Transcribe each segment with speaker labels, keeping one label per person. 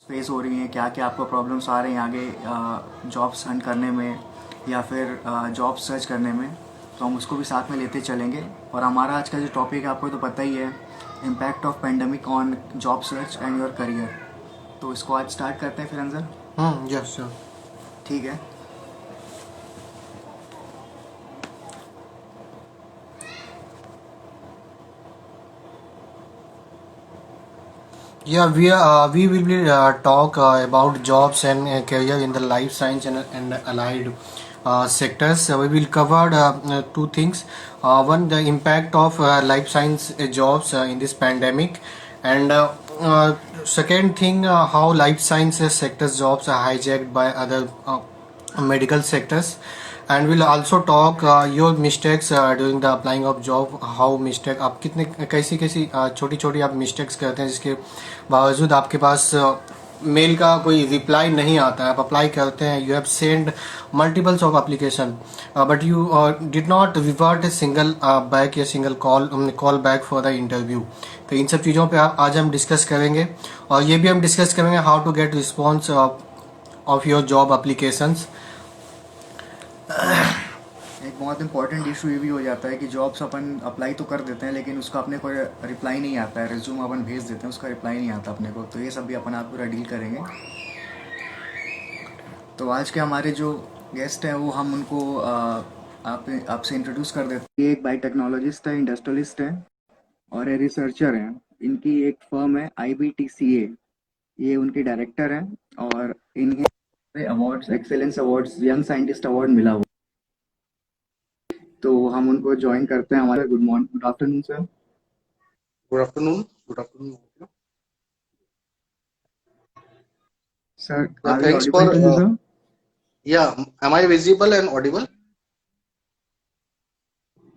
Speaker 1: Face हो रही हैं, क्या क्या आपको प्रॉब्लम्स आ रहे हैं आगे जॉब्स हंट करने में या फिर जॉब सर्च करने में। तो हम उसको भी साथ में लेते चलेंगे। और हमारा आज का जो टॉपिक है आपको तो पता ही है, impact of pandemic on job search and your career. तो इसको आज स्टार्ट करते हैं फिर अंजल।
Speaker 2: Yes, sure.
Speaker 1: ठीक है।
Speaker 2: Yeah, we will be talk about jobs and career in the life science and allied sectors. So we will cover two things. One, the impact of life science jobs in this pandemic, and second thing, how life sciences sectors jobs are hijacked by other medical sectors. And we'll also talk your mistakes during the applying of job. How mistake आप कितने कैसी कैसी छोटी छोटी आप mistakes करते हैं जिसके बावजूद आपके पास मेल का कोई रिप्लाई नहीं आता है। आप अप्लाई करते हैं, you have send multiples of application but you did not revert a single back या single call back for the interview. तो इन सब चीज़ों पे आज हम डिस्कस करेंगे। और ये भी हम डिस्कस करेंगे how to get response of your job applications.
Speaker 1: एक बहुत इंपॉर्टेंट इशू ये भी हो जाता है कि जॉब्स अपन अप्लाई तो कर देते हैं लेकिन उसका अपने को रिप्लाई नहीं आता है। रिज्यूम अपन भेज देते हैं, उसका रिप्लाई नहीं आता अपने को। तो ये सब भी अपन आप पूरा डील करेंगे। तो आज के हमारे जो गेस्ट हैं वो हम उनको आपसे इंट्रोड्यूस कर देते हैं। ये एक बायोटेक्नोलॉजिस्ट है, इंडस्ट्रियलिस्ट है और ये रिसर्चर हैं। इनकी एक फर्म है IBTCA, ये उनके डायरेक्टर हैं। और इन्हें awards, excellence awards, young scientist award मिला हुआ। तो हम उनको ज्वाइन करते हैं हमारे। Good morning, good afternoon sir.
Speaker 3: Good afternoon. Good afternoon.
Speaker 1: Sir
Speaker 3: Yeah,
Speaker 1: are we
Speaker 3: thanks for
Speaker 1: audible to you sir?
Speaker 3: yeah. Am I visible and audible?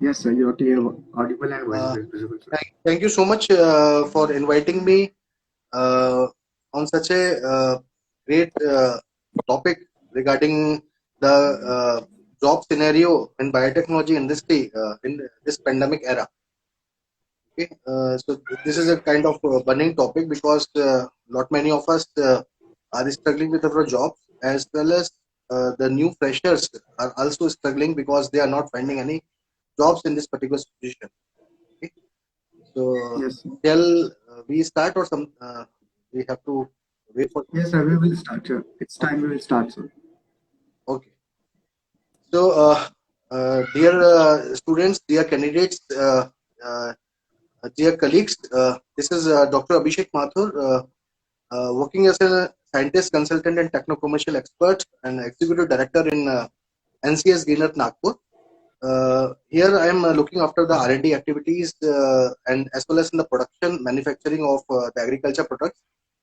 Speaker 1: Yes sir, you are clear, audible and
Speaker 3: Uh,
Speaker 1: visible sir.
Speaker 3: thank you so much for inviting me uh, on such a great topic regarding the job scenario in biotechnology industry in this pandemic era. Okay, so this is a kind of burning topic because not many of us are struggling with our jobs, as well as the new freshers are also struggling because they are not finding any jobs in this particular situation. Okay, so
Speaker 1: yes sir.
Speaker 3: shall we start or some we have to wait for?
Speaker 1: Yes sir, we will start sir, it's time, we will start sir.
Speaker 3: Okay, so dear students, dear candidates, dear colleagues, this is Dr. Abhishek Mathur, working as a scientist, consultant, and techno-commercial expert and executive director in NCS Gainer Nagpur. Here I am looking after the R&D activities and as well as in the production manufacturing of the agriculture products.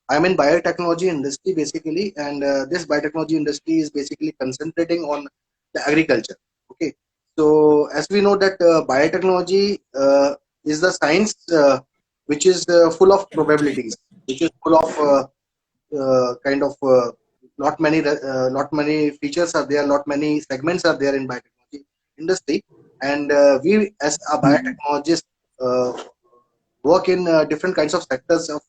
Speaker 3: I am in biotechnology industry basically, and this biotechnology industry is basically concentrating on the agriculture. Okay, so as we know that biotechnology is the science which is full of probabilities, which is full of kind of not many features are there, not many segments are there in biotechnology industry, and we as a biotechnologist uh, work in different kinds of sectors of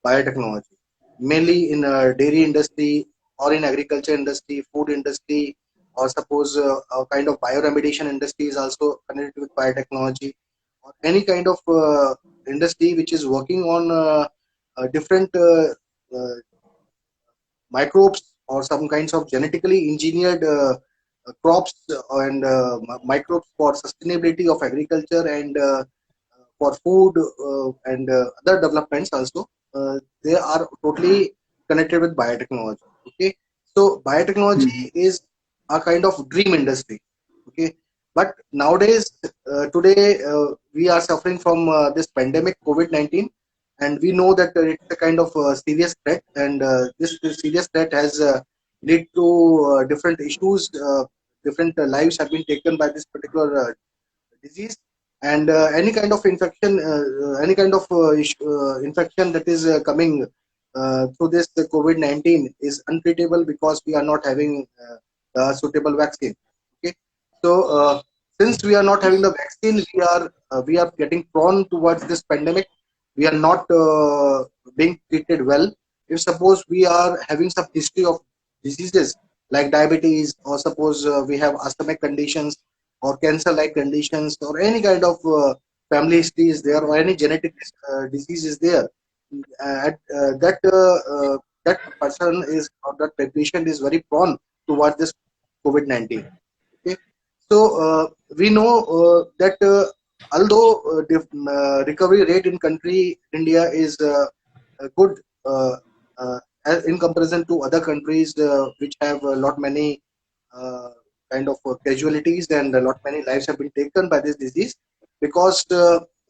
Speaker 3: biotechnology, mainly in dairy industry or in agriculture industry, food industry, or suppose a kind of bioremediation industry is also connected with biotechnology, or any kind of industry which is working on different uh, microbes or some kinds of genetically engineered crops and microbes for sustainability of agriculture and for food and other developments also. They are totally connected with biotechnology. Okay, so biotechnology is a kind of dream industry. Okay, but nowadays, today, we are suffering from this pandemic COVID-19, and we know that it's a kind of serious threat, and this serious threat has led to different issues. Different lives have been taken by this particular disease, and any kind of infection, any kind of infection that is coming through this COVID-19 is untreatable because we are not having a suitable vaccine. Okay, so since we are not having the vaccine, we are getting prone towards this pandemic. We are not being treated well, if suppose we are having some history of diseases like diabetes, or suppose we have asthmatic conditions or cancer-like conditions, or any kind of family history is there, or any genetic disease is there, that person is, or that patient is very prone towards this COVID-19. Okay, so we know that although recovery rate in country India is good, uh, in comparison to other countries which have a lot many uh, kind of casualties, and a lot many lives have been taken by this disease, because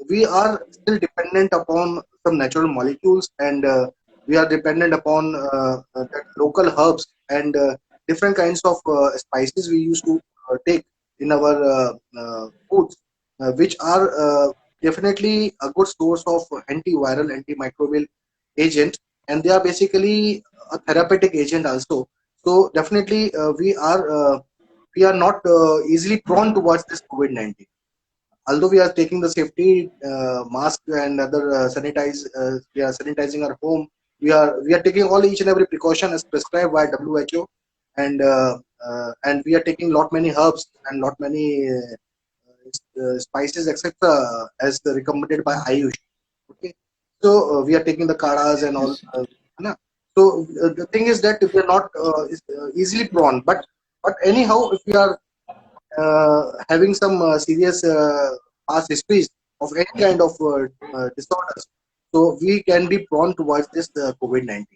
Speaker 3: we are still dependent upon some natural molecules, and we are dependent upon that local herbs and different kinds of spices we used to take in our foods, which are definitely a good source of antiviral, antimicrobial agent, and they are basically a therapeutic agent also. So definitely we are not easily prone towards this COVID-19. Although we are taking the safety mask and other we are sanitizing our home. We are taking all each and every precaution as prescribed by WHO, and we are taking lot many herbs and lot many spices, etc., as recommended by Ayush. Okay, so we are taking the kadas and all.
Speaker 2: Yes.
Speaker 3: Na? So the thing is that we are not easily prone, but anyhow, if we are having some serious past histories of any kind of disorders, so we can be prone towards this COVID-19.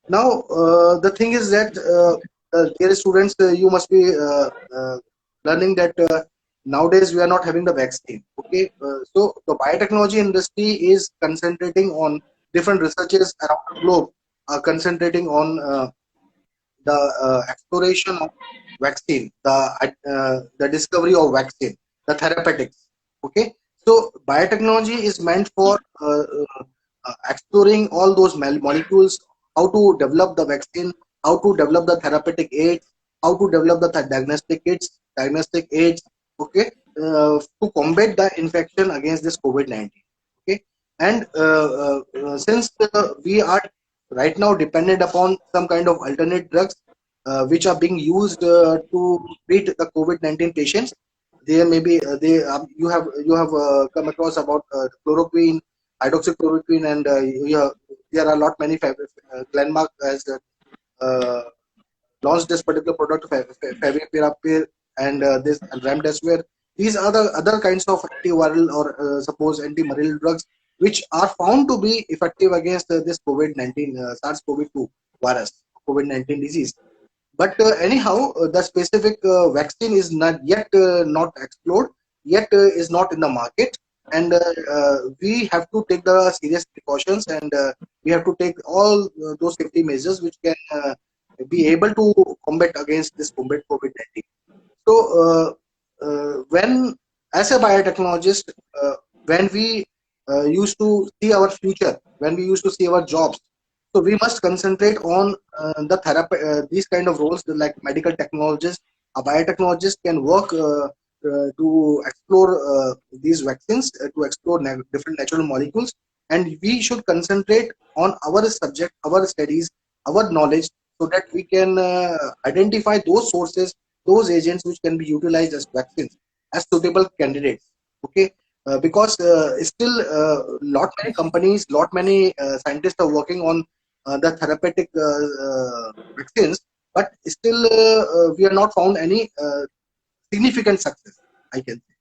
Speaker 3: Now, the thing is that, dear students, you must be learning that nowadays we are not having the vaccine. Okay, so the biotechnology industry is concentrating on different researches around the globe, concentrating on the exploration of vaccine, the discovery of vaccine, the therapeutics. Okay, so biotechnology is meant for exploring all those molecules, how to develop the vaccine, how to develop the therapeutic aids, how to develop the diagnostic aids. Okay, to combat the infection against this COVID-19. Okay, and since we are right now dependent upon some kind of alternate drugs which are being used to treat the COVID-19 patients. There may be come across about chloroquine, hydroxychloroquine, and there are a lot many Glenmark has uh, launched this particular product, Favipiravir, and this remdesivir. These are the other kinds of antiviral, or suppose antimalarial drugs, which are found to be effective against this COVID-19 SARS-CoV-2 virus, COVID-19 disease. But anyhow, the specific vaccine is not yet not explored, yet is not in the market, and we have to take the serious precautions, and we have to take all those safety measures which can be able to combat against this COVID-19. So, when as a biotechnologist, when we used to see our future, when we used to see our jobs, so we must concentrate on the therapy, these kind of roles like medical technologists. A biotechnologist can work to explore these vaccines, to explore different natural molecules, and we should concentrate on our subject, our studies, our knowledge, so that we can identify those sources, those agents which can be utilized as vaccines, as suitable candidates. Okay, because still lot many companies, lot many scientists are working on the therapeutic vaccines, but still we are not found any significant success, I can say.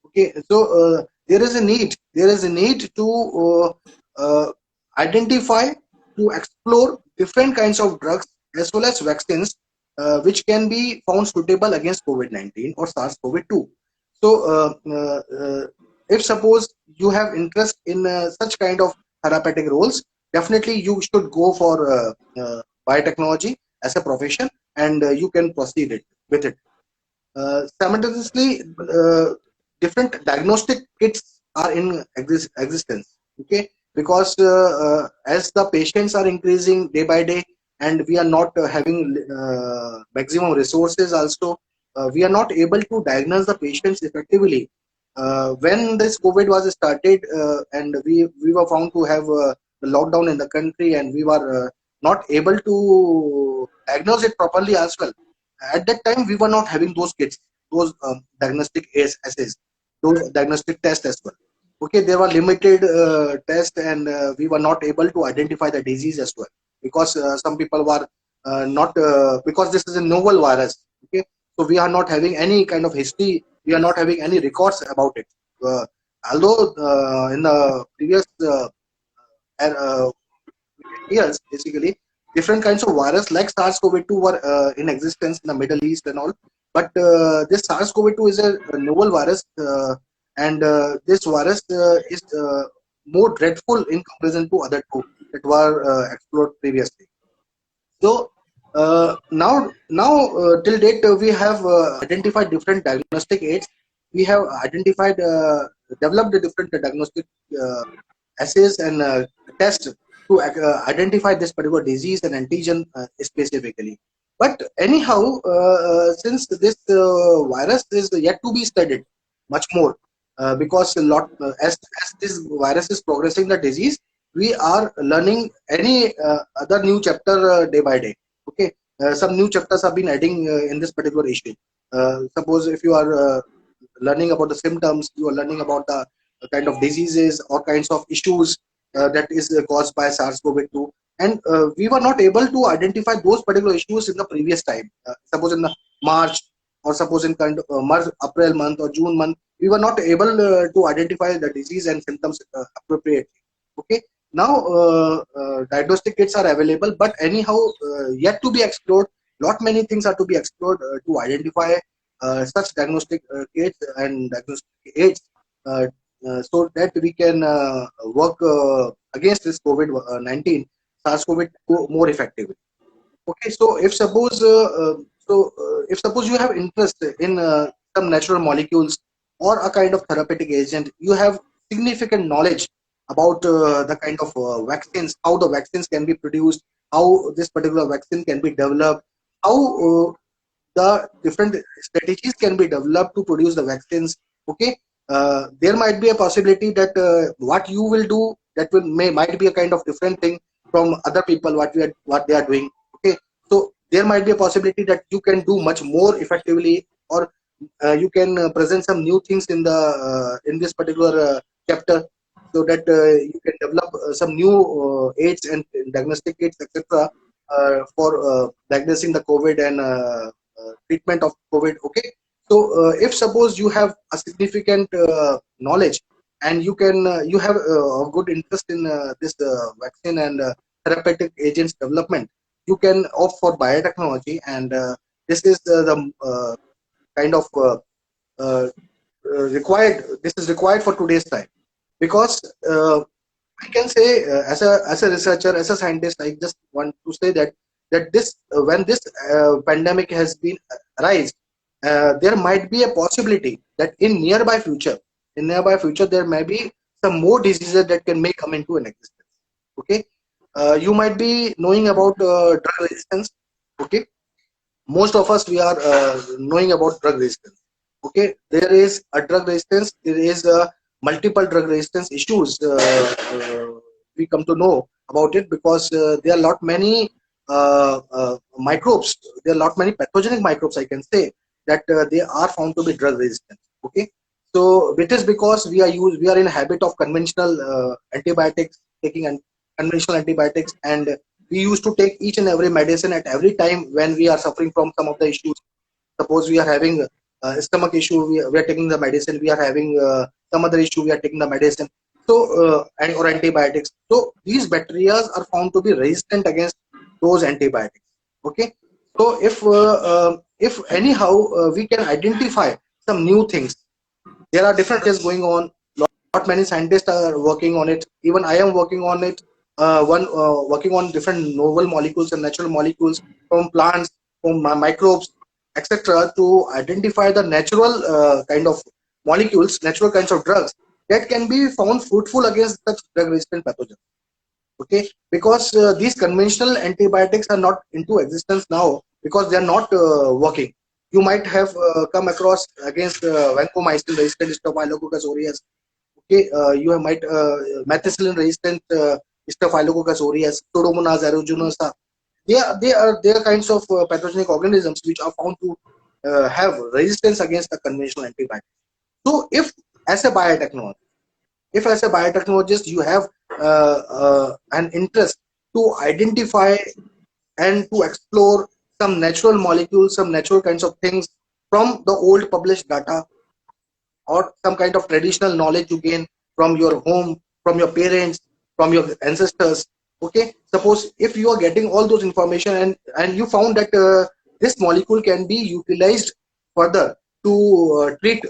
Speaker 3: Okay, so there is a need to identify, to explore different kinds of drugs as well as vaccines which can be found suitable against COVID-19 or SARS-CoV-2. So if suppose you have interest in such kind of therapeutic roles, definitely you should go for biotechnology as a profession, and you can proceed with it. Simultaneously, different diagnostic kits are in existence. Okay, because as the patients are increasing day by day, and we are not having maximum resources, also we are not able to diagnose the patients effectively. When this COVID was started, and we were found to have a lockdown in the country, and we were not able to diagnose it properly as well. At that time, we were not having those kits, those diagnostic assays, those diagnostic tests as well. Okay, there were limited tests, and we were not able to identify the disease as well, because some people were not because this is a novel virus. Okay, so we are not having any kind of history, we are not having any records about it. Although in the previous uh, years, basically, different kinds of virus like SARS-CoV-2 were in existence in the Middle East and all. But this SARS-CoV-2 is a novel virus, and this virus is more dreadful in comparison to other two that were explored previously. So now till date, we have identified different diagnostic aids. We have identified, developed the different diagnostic assays and tests to identify this particular disease and antigen specifically. But anyhow, since this virus is yet to be studied much more, because a lot as this virus is progressing the disease, we are learning any other new chapter day by day. Okay, some new chapters have been adding in this particular issue. Suppose if you are learning about the symptoms, you are learning about the kind of diseases or kinds of issues that is caused by SARS-CoV-2, and we were not able to identify those particular issues in the previous time. Suppose in the March, or suppose in kind of March, April month or June month, we were not able to identify the disease and symptoms appropriately. Okay, now diagnostic kits are available, but anyhow yet to be explored. Lot many things are to be explored to identify such diagnostic kits and diagnostic aids, uh, so that we can work against this COVID-19 SARS-CoV-2 more effectively. Okay, so if suppose you have interest in some natural molecules or a kind of therapeutic agent, you have significant knowledge about the kind of vaccines, how the vaccines can be produced, how this particular vaccine can be developed, how the different strategies can be developed to produce the vaccines. Okay, there might be a possibility that what you will do, that will might be a kind of different thing from other people what they are doing. Okay, so there might be a possibility that you can do much more effectively, or you can present some new things in this particular chapter, so that you can develop some new aids and diagnostic aids, etc., for diagnosing the COVID and treatment of COVID. Okay, so if suppose you have a significant knowledge, and you have a good interest in this vaccine and therapeutic agents development, you can opt for biotechnology, and this is the kind of required. This is required for today's time, because I can say, as a researcher, as a scientist, I just want to say that this when this pandemic has been arise, there might be a possibility that in nearby future, there may be some more diseases that can may come into an existence. Okay, you might be knowing about drug resistance. Okay, most of us, we are knowing about drug resistance. Okay, there is a drug resistance, there is multiple drug resistance issues, we come to know about it, because there are lot many microbes, there are lot many pathogenic microbes, I can say, that they are found to be drug resistant. Okay, so it is because we are in habit of conventional antibiotics, taking conventional antibiotics, and we used to take each and every medicine at every time when we are suffering from some of the issues. Suppose we are having stomach issue, we are taking the medicine. We are having some other issue, we are taking the medicine. So and or antibiotics. So these bacteria are found to be resistant against those antibiotics. Okay, so if anyhow we can identify some new things, there are different tests going on. Not many scientists are working on it. Even I am working on it. One working on different novel molecules and natural molecules from plants, from microbes, etc., to identify the natural kind of molecules, natural kinds of drugs that can be found fruitful against such drug-resistant pathogens. Okay, because these conventional antibiotics are not into existence now, because they are not working. You might have come across against vancomycin resistant staphylococcus aureus. Okay, you might methicillin resistant Staphylococcus aureus, Pseudomonas aeruginosa. They are kinds of pathogenic organisms which are found to have resistance against the conventional antibiotics. So, if as a biotechnologist you have an interest to identify and to explore some natural molecules, some natural kinds of things from the old published data, or some kind of traditional knowledge you gain from your home, from your parents, from your ancestors. Okay, suppose if you are getting all those information and you found that this molecule can be utilized further to treat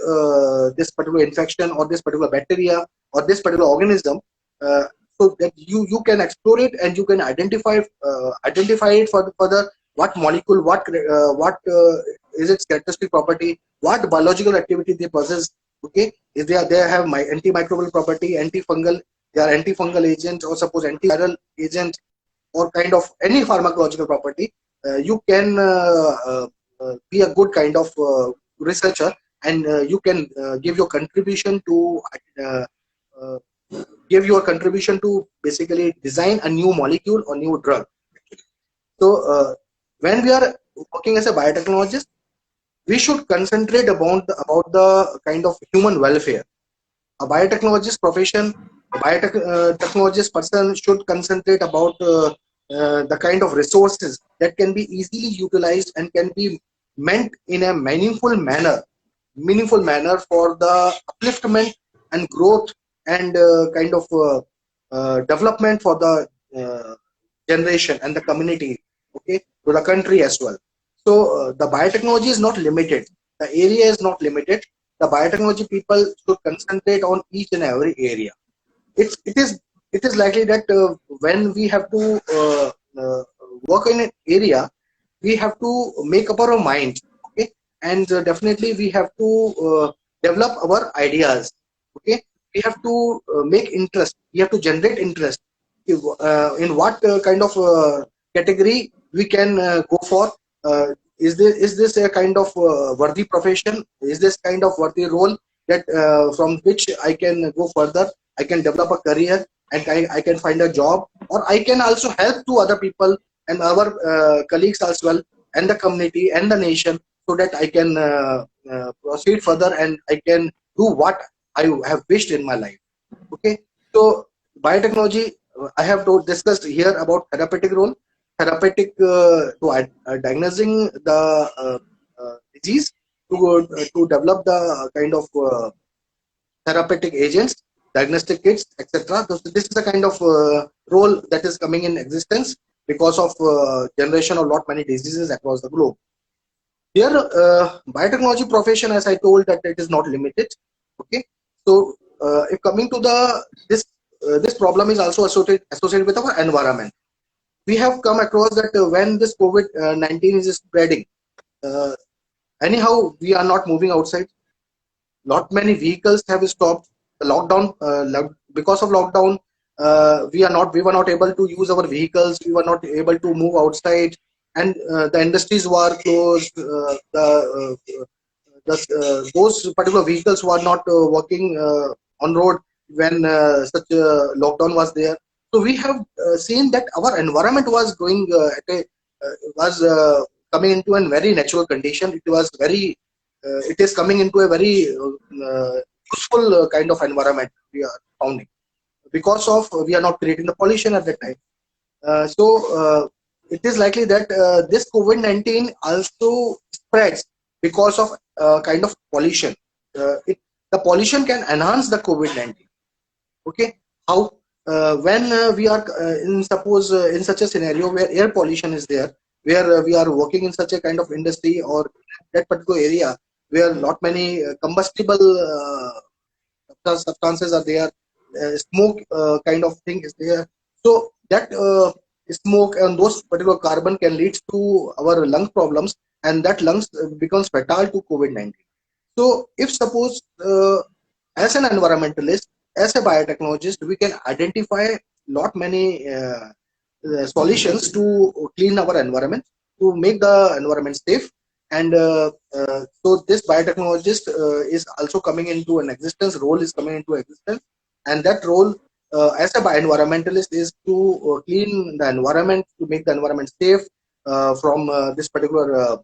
Speaker 3: this particular infection or this particular bacteria or this particular organism, uh, so that you can explore it and you can identify it further, what molecule, what is its characteristic property, what biological activity they possess. Okay, if they have my antimicrobial property, antifungal, they are antifungal agent, or suppose antiviral agent, or kind of any pharmacological property, you can be a good kind of researcher, and you can uh, uh, give your contribution to basically design a new molecule or new drug. So when we are working as a biotechnologist, we should concentrate about the kind of human welfare. A biotechnologist profession, a biotechnologist person should concentrate about the kind of resources that can be easily utilized and can be meant in a meaningful manner for the upliftment and growth and kind of development for the generation and the community, okay, to the country as well. So the biotechnology is not limited. The area is not limited. The biotechnology people should concentrate on each and every area. It is likely that when we have to work in an area, we have to make up our mind, okay, and definitely we have to develop our ideas, okay. We have to make interest. We have to generate interest in what kind of category we can go for. Is this a kind of worthy profession? Is this kind of worthy role that from which I can go further? I can develop a career and I can find a job, or I can also help to other people and our colleagues as well, and the community and the nation, so that I can proceed further and I can do what I have wished in my life. Okay, so biotechnology, I have discussed here about therapeutic role, therapeutic to diagnosing the disease, to develop the kind of therapeutic agents, diagnostic kits, etc. This is a kind of role that is coming in existence because of generation of lot many diseases across the globe. Here, biotechnology profession, as I told, that it is not limited. Okay, so if coming to this problem is also associated with our environment. We have come across that when this COVID-19 is spreading, uh, anyhow we are not moving outside. Not many vehicles have stopped. The lockdown, because of lockdown, we were not able to use our vehicles. We were not able to move outside, and the industries were closed. Those particular vehicles were not working on road when such a lockdown was there. So we have seen that our environment was going was coming into a very natural condition. It is coming into a very useful kind of environment we are founding, because of we are not creating the pollution at that time. So it is likely that this COVID-19 also spreads because of kind of pollution. The pollution can enhance the COVID-19. Okay, how? When we are in such a scenario where air pollution is there, where we are working in such a kind of industry or that particular area where not many combustible substances are there, smoke kind of thing is there. So that smoke and those particular carbon can lead to our lung problems, and that lungs becomes fatal to COVID-19. So if suppose as an environmentalist, as a biotechnologist, we can identify lot many solutions to clean our environment, to make the environment safe. And so this biotechnologist is also coming into an existence, role is coming into existence, and that role as a bioenvironmentalist is to clean the environment, to make the environment safe from this particular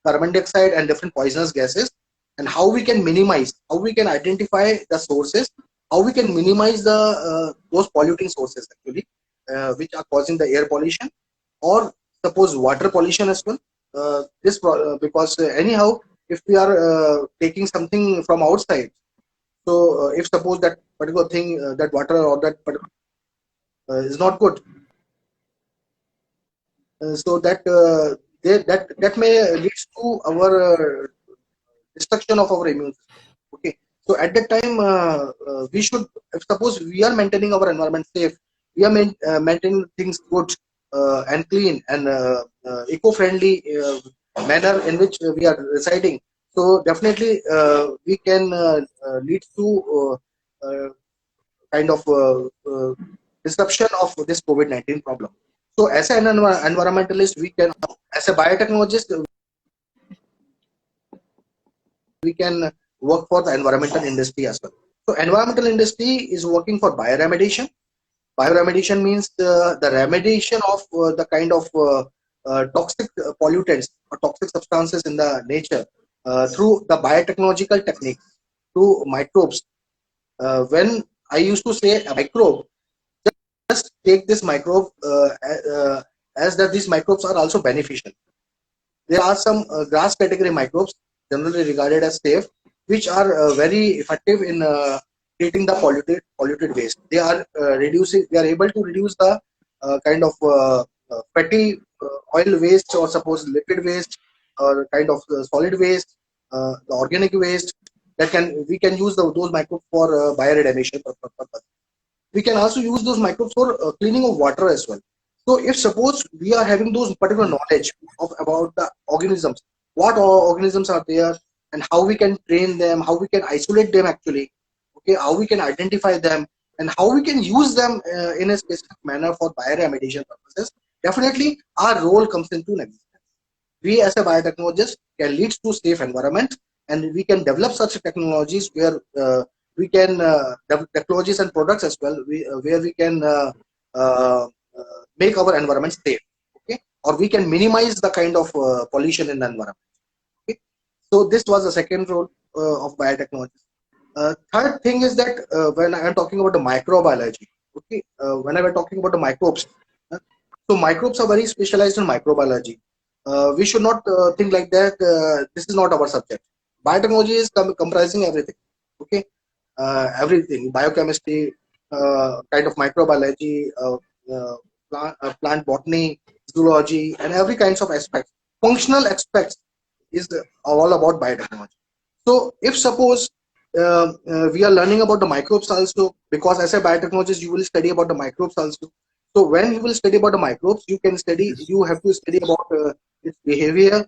Speaker 3: carbon dioxide and different poisonous gases, and how we can minimize, how we can identify the sources, how we can minimize the those polluting sources actually, which are causing the air pollution, or suppose water pollution as well. Because anyhow, if we are taking something from outside, so if suppose that particular thing, that water or that particular is not good, so that may leads to our destruction of our immune system. Okay, so at that time, we should, if suppose we are maintaining our environment safe, we are maintaining things good and clean and eco-friendly manner in which we are residing. So definitely we can lead to kind of disruption of this COVID-19 problem. So as an environmentalist, we can, as a biotechnologist, we can work for the environmental industry as well. So environmental industry is working for bioremediation. Bioremediation means the remediation of the kind of toxic pollutants or toxic substances in the nature through the biotechnological techniques, through microbes. When I used to say a microbe, just take this microbe as that these microbes are also beneficial. There are some grass category microbes generally regarded as safe, which are very effective in treating the polluted waste. They are reducing. They are able to reduce the kind of fatty oil waste, or suppose liquid waste, or kind of solid waste, the organic waste. That can, we can use those microbes for bioremediation purpose. We can also use those microbes for cleaning of water as well. So if suppose we are having those particular knowledge of about the organisms, what organisms are there, and how we can train them, how we can isolate them actually, okay, how we can identify them, and how we can use them in a specific manner for bioremediation purposes, definitely our role comes into existence. We as a biotechnologist can lead to safe environment, and we can develop such technologies where we can develop technologies and products as well, where we can make our environment safe, okay, or we can minimize the kind of pollution in the environment. Okay, so this was the second role of biotechnology. Third thing is that when I am talking about the microbiology, okay, when I am talking about the microbes, uh, so microbes are very specialized in microbiology. We should not think like that. This is not our subject. Biotechnology is comprising everything. Okay, everything: biochemistry, kind of microbiology, plant botany, zoology, and every kinds of aspects. Functional aspects is all about biotechnology. So if suppose we are learning about the microbes also, because as a biotechnologist you will study about the microbes also. So when you will study about the microbes, you have to study about its behavior,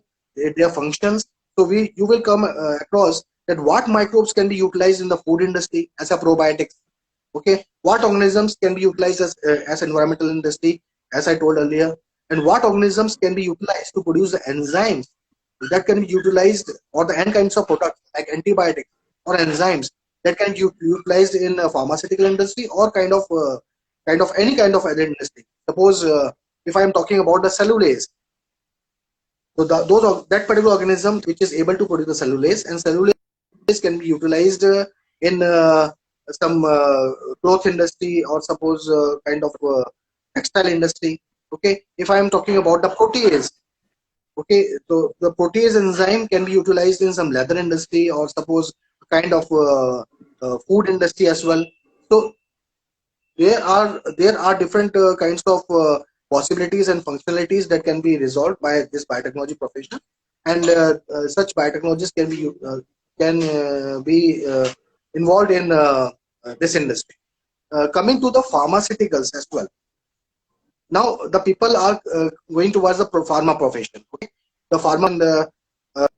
Speaker 3: their functions. So you will come across that what microbes can be utilized in the food industry as a probiotics. Okay, what organisms can be utilized as environmental industry, as I told earlier, and what organisms can be utilized to produce the enzymes that can be utilized, or the end kinds of products like antibiotics or enzymes that can be utilized in pharmaceutical industry, or kind of any kind of other industry. Suppose if I am talking about the cellulase, so that particular organism which is able to produce the cellulase, and cellulase can be utilized in some cloth industry, or suppose kind of textile industry. Okay, if I am talking about the protease, okay, so the protease enzyme can be utilized in some leather industry, or suppose kind of food industry as well. So there are different kinds of possibilities and functionalities that can be resolved by this biotechnology profession, and such biotechnologies can be involved in this industry. Coming to the pharmaceuticals as well. Now the people are going towards the pharma profession. Okay, the pharma and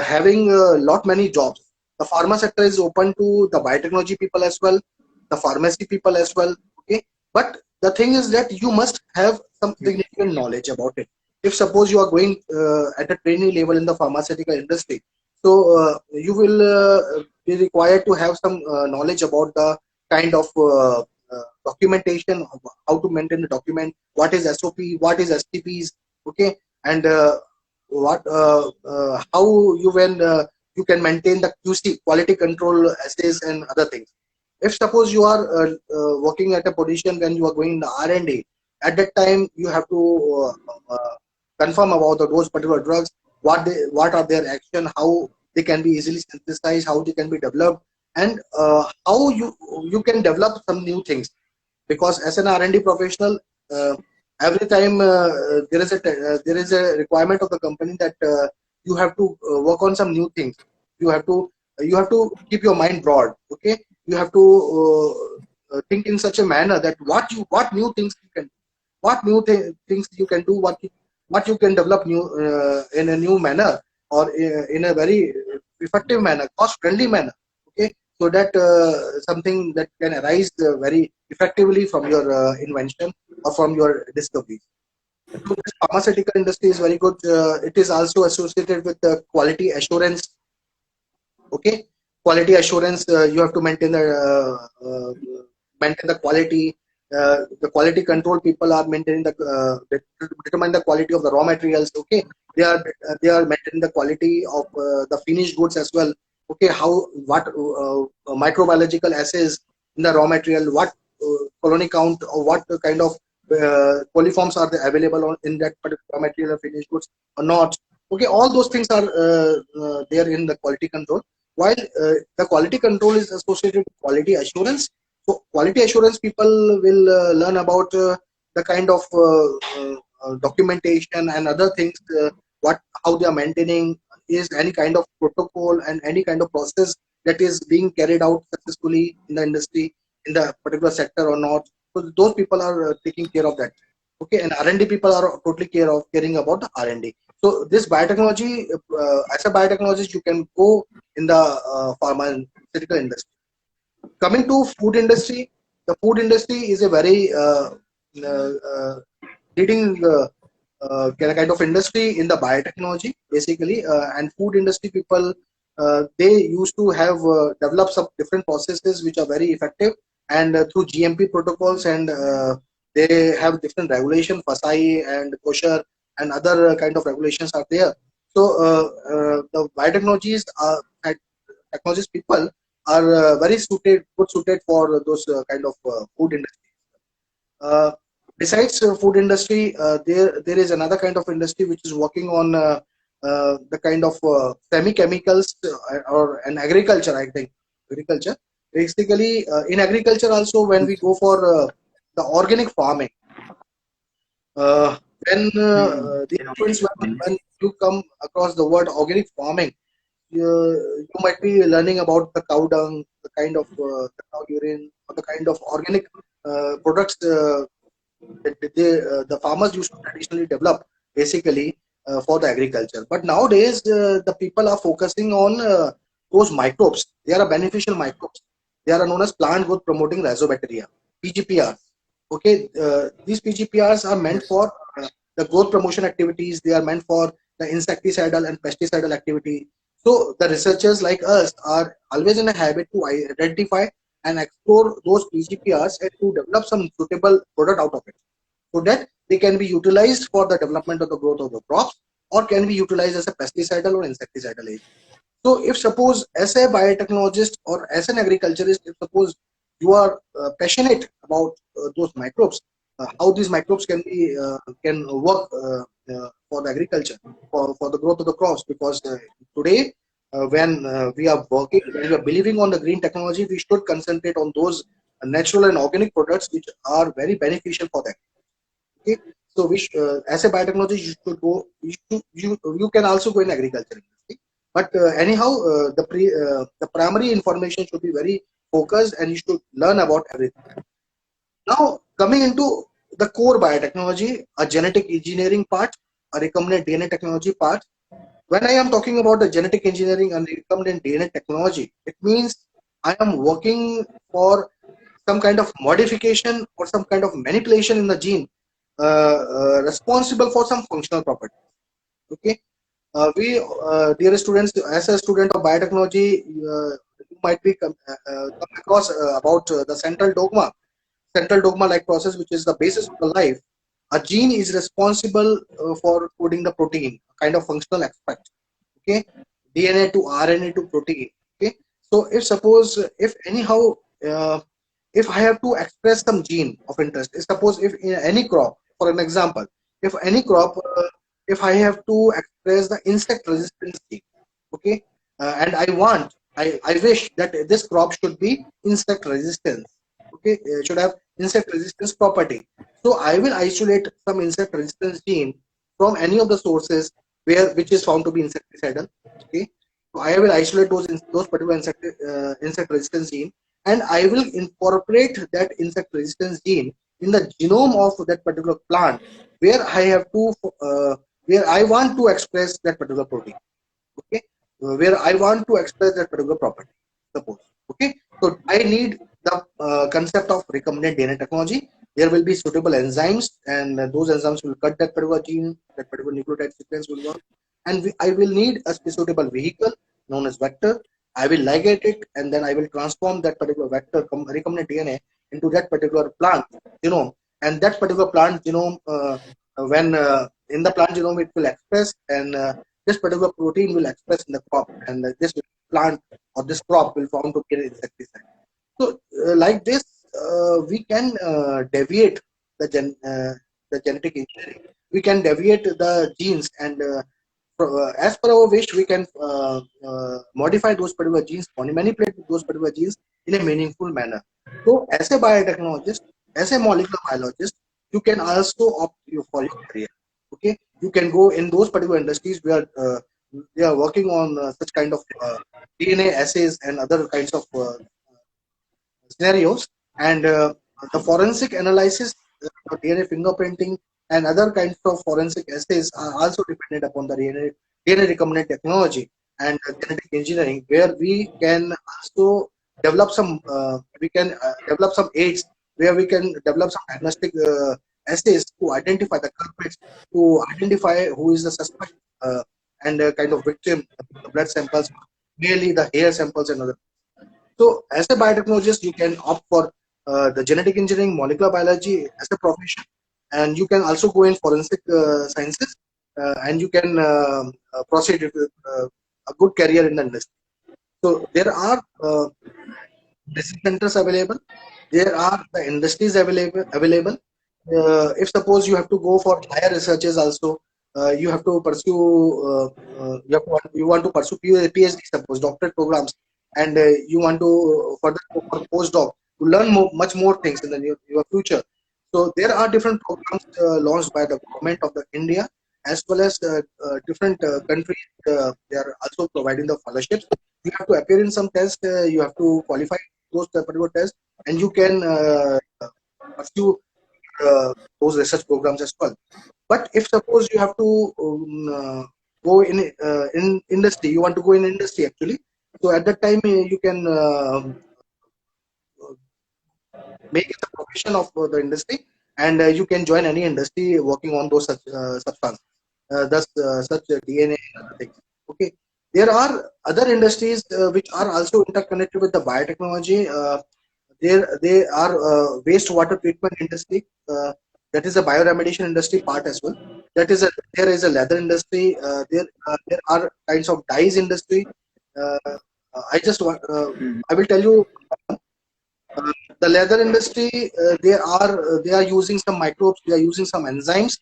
Speaker 3: having a lot many jobs. The pharma sector is open to the biotechnology people as well, the pharmacy people as well. Okay, but the thing is that you must have some significant knowledge about it. If suppose you are going at a trainee level in the pharmaceutical industry, so you will we require to have some knowledge about the kind of documentation, how to maintain the document, what is SOP, what is STPs, okay, and what how you can maintain the QC, quality control assays, and other things. If suppose you are working at a position when you are going in the R&D, at that time you have to confirm about those particular drugs, what are their action, how they can be easily synthesized, how they can be developed, and how you can develop some new things. Because as an R&D professional, every time there is a requirement of the company that you have to work on some new things. You have to keep your mind broad, okay. You have to think in such a manner that what new things you can, things you can do, what you can develop new in a new manner, or in a very effective manner, cost friendly manner, okay, so that something that can arise very effectively from your invention or from your discoveries. So this pharmaceutical industry is very good. It is also associated with quality assurance, okay. Quality assurance, you have to maintain the quality. The quality control people are maintaining determine the quality of the raw materials, okay. They are maintaining the quality of the finished goods as well, okay. What microbiological assays in the raw material, what colony count, or what kind of coliforms are they available in that particular raw material or finished goods or not, okay. All those things are there in the quality control. While the quality control is associated with quality assurance, so quality assurance people will learn about the kind of documentation and other things, what how they are maintaining, is any kind of protocol and any kind of process that is being carried out successfully in the industry, in the particular sector or not. So those people are taking care of that, okay. And R&D people are totally caring about the R&D. So this biotechnology, as a biotechnologist, you can go in the pharmaceutical industry. Coming to food industry, the food industry is a very uh, uh, leading kind of industry in the biotechnology, basically. And food industry people, they used to have developed some different processes which are very effective, and through GMP protocols, and they have different regulation, FSSAI and kosher and other kind of regulations are there. So the biotechnologies are technologies people are very good suited for those kind of food industry. Uh, Besides food industry, there is another kind of industry which is working on the kind of semi chemicals, or an agriculture. I think agriculture. Basically, in agriculture also, when we go for the organic farming, uh, when these students, when you come across the word organic farming, you might be learning about the cow dung, the kind of the cow urine, or the kind of organic products that the farmers used to traditionally develop, basically for the agriculture. But nowadays, the people are focusing on those microbes. They are beneficial microbes. They are known as plant growth promoting rhizobacteria, PGPR. Okay, these PGPRs are meant
Speaker 1: Yes.
Speaker 3: for the growth promotion activities. They are meant for the insecticidal and pesticidal activity. So the researchers like us are always in a habit to identify and explore those PGPRs and to develop some suitable product out of it, so that they can be utilized for the development of the growth of the crops, or can be utilized as a pesticidal or insecticidal agent. So if suppose as a biotechnologist or as an agriculturist, if suppose you are passionate about those microbes, how these microbes can work for the agriculture, for the growth of the crops, because today when we are working, when we are believing on the green technology, we should concentrate on those natural and organic products which are very beneficial for them. Okay, so as a biotechnologist, you should go. You can also go in agriculture industry, but anyhow, the primary information should be very focused, and you should learn about everything. Now, coming into the core biotechnology, a genetic engineering part, a recombinant DNA technology part. When I am talking about the genetic engineering and recombinant DNA technology, it means I am working for some kind of modification or some kind of manipulation in the gene, responsible for some functional property. Okay, dear students, as a student of biotechnology, you might be come across about the central dogma like process, which is the basis of the life. A gene is responsible for coding the protein, a kind of functional aspect. Okay, DNA to RNA to protein. Okay, so if suppose if anyhow uh, if I have to express some gene of interest, suppose if in any crop, for an example, if any crop, if I have to express the insect resistance gene, okay, and I wish that this crop should be insect resistance, okay, should have insect resistance property. So I will isolate some insect resistance gene from any of the sources which is found to be insecticidal, okay. So I will isolate those particular insect resistance gene, and I will incorporate that insect resistance gene in the genome of that particular plant where I have to where I want to express that particular protein. Okay, where I want to express that particular property. Suppose, okay, so I need the concept of recombinant DNA technology. There will be suitable enzymes, and those enzymes will cut that particular gene, that particular nucleotide sequence will work, and I will need a suitable vehicle known as vector. I will ligate it, and then I will transform that particular vector recombinant DNA into that particular plant genome, and that particular plant genome, when in the plant genome, it will express, and this particular protein will express in the crop, and this plant or this crop will found to be an insecticide. So, like this, we can deviate the the genetic engineering. We can deviate the genes, and as per our wish, we can modify those particular genes, manipulate those particular genes in a meaningful manner. So, as a biotechnologist, as a molecular biologist, you can also opt for your career. Okay, you can go in those particular industries where they are working on such kind of DNA assays and other kinds of scenarios, and the forensic analysis, DNA fingerprinting, and other kinds of forensic assays are also dependent upon the DNA recombinant technology and genetic engineering, where we can also develop some develop some aids, where we can develop some diagnostic assays to identify the culprits, to identify who is the suspect, and kind of victim, the blood samples, merely the hair samples and other. So, as a biotechnologist, you can opt for the genetic engineering, molecular biology as a profession, and you can also go in forensic sciences, and you can proceed with a good career in the industry. So, there are research centers available. There are the industries available. If suppose you have to go for higher researches also, you have to pursue you want to pursue PhD, suppose doctorate programs, and you want to further go for postdoc to learn much more things in the your future. So there are different programs launched by the government of the India, as well as different countries. They are also providing the scholarships. You have to appear in some tests. You have to qualify those particular tests, and you can pursue those research programs as well. But if suppose you have to go in industry, you want to go in industry actually. So at that time, you can make it a profession of the industry, and you can join any industry working on those such substances, thus such DNA and other things. Okay, there are other industries which are also interconnected with the biotechnology. There they are wastewater treatment industry. That is a bioremediation industry part as well. There is a leather industry. There are kinds of dyes industry. Uh, I just want I will tell you the leather industry. They are using some microbes. They are using some enzymes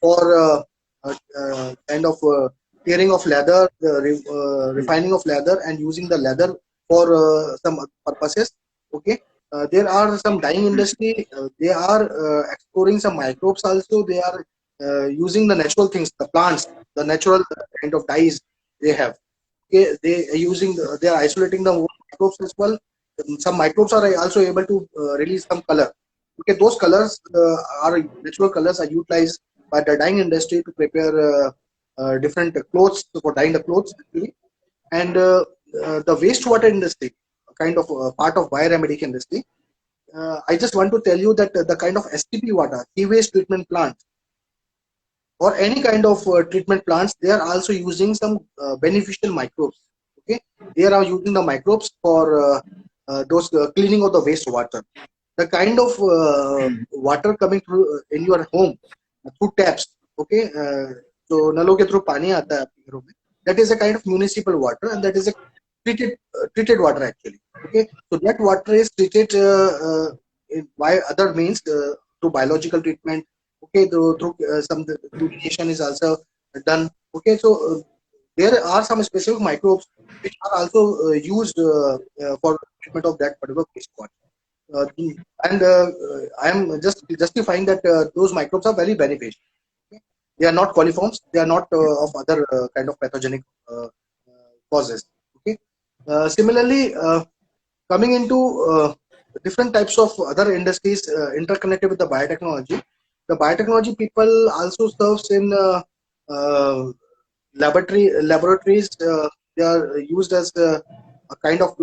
Speaker 3: for kind of tearing of leather, refining of leather, and using the leather for some purposes. Okay. There are some dyeing industry. They are exploring some microbes also. They are using the natural things, the plants, the natural kind of dyes they have. Okay, they are isolating the microbes as well. Some microbes are also able to release some color. Okay, those colors are natural colors are utilized by the dyeing industry to prepare different clothes for dyeing the clothes actually. And the wastewater industry, kind of part of bioremedic industry. I just want to tell you that the kind of STP water, e-waste treatment plant, or any kind of treatment plants, they are also using some beneficial microbes. Okay, they are using the microbes for those cleaning of the wastewater. The kind of water coming through in your home through taps. Okay, so nalo ke through pani aata hai आपके घरों में. That is a kind of municipal water, and that is a treated water actually. Okay, so that water is treated by other means through biological treatment. Okay, through some fluorination is also done. Okay, so there are some specific microbes which are also used for treatment of that particular wastewater. Uh, and I am just justifying that those microbes are very beneficial. Okay? They are not coliforms. They are not of other kind of pathogenic causes. Okay. Similarly, coming into different types of other industries interconnected with the biotechnology. The biotechnology people also serves in uh, laboratories. They are used as a kind of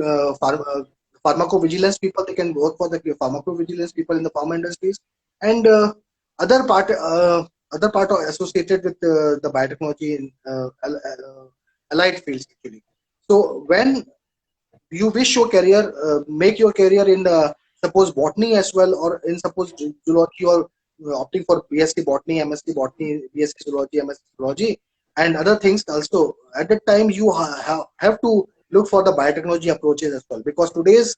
Speaker 3: pharmacovigilance people. They can work for the pharmacovigilance people in the pharma industries, and other part other part associated with the biotechnology in allied fields actually. So when you wish your career, make your career in suppose botany as well, or in suppose zoology, or opting for BSc botany, MSc botany, BSc zoology, MSc zoology, and other things also. At that time, you have to look for the biotechnology approaches as well, because today's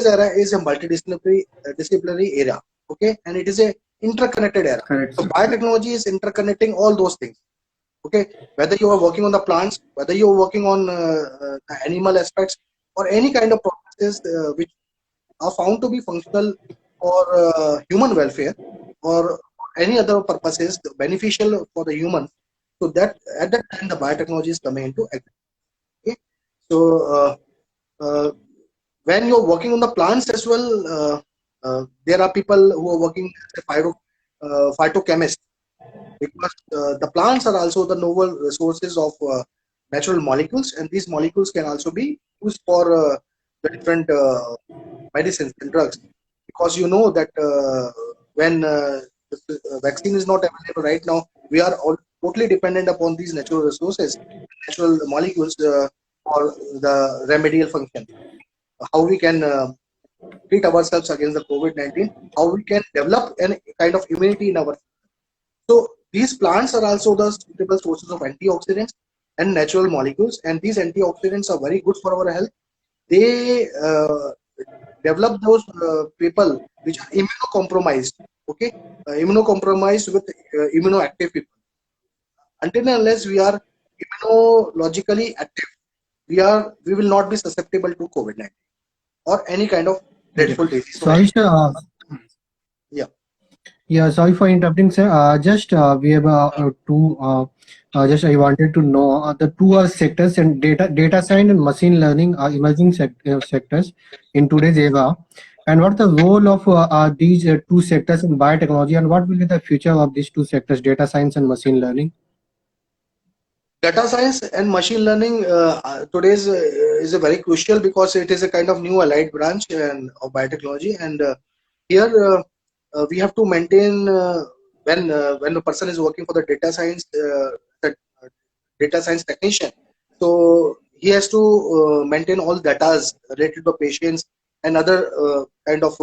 Speaker 3: era is a multidisciplinary disciplinary era. Okay, and it is a interconnected era.
Speaker 1: Correct,
Speaker 3: So
Speaker 1: sir.
Speaker 3: biotechnology is interconnecting all those things. Okay, whether you are working on the plants, whether you are working on the animal aspects, or any kind of processes which are found to be functional for human welfare, or any other purposes beneficial for the human. So that at that time the biotechnology is coming into act. Okay, so uh, when you're working on the plants as well, there are people who are working as a phytochemist, because the plants are also the novel resources of natural molecules, and these molecules can also be used for the different medicines and drugs, because you know that when the vaccine is not available right now, we are all totally dependent upon these natural resources, natural molecules for the remedial function. How we can treat ourselves against the COVID-19, how we can develop a kind of immunity in our. So these plants are also the suitable sources of antioxidants and natural molecules, and these antioxidants are very good for our health. They develop those people which are immunocompromised. Okay, immunocompromised with immunoactive people. Until and unless we are immunologically active, we will not be susceptible to COVID-19 or any kind of
Speaker 2: Okay.
Speaker 3: dreadful disease of
Speaker 2: Sorry,
Speaker 3: any.
Speaker 2: sir.
Speaker 3: Yeah.
Speaker 2: Yeah, sorry for interrupting, sir. Just we have two. Just I wanted to know the two are sectors, and data science and machine learning are emerging sectors in today's era. And what the role of these two sectors in biotechnology, and what will be the future of these two sectors, data science and machine learning?
Speaker 3: Data science and machine learning today's is a very crucial, because it is a kind of new allied branch of biotechnology, and here we have to maintain when the person is working for the data science technician, so he has to maintain all data related to patients and other kind of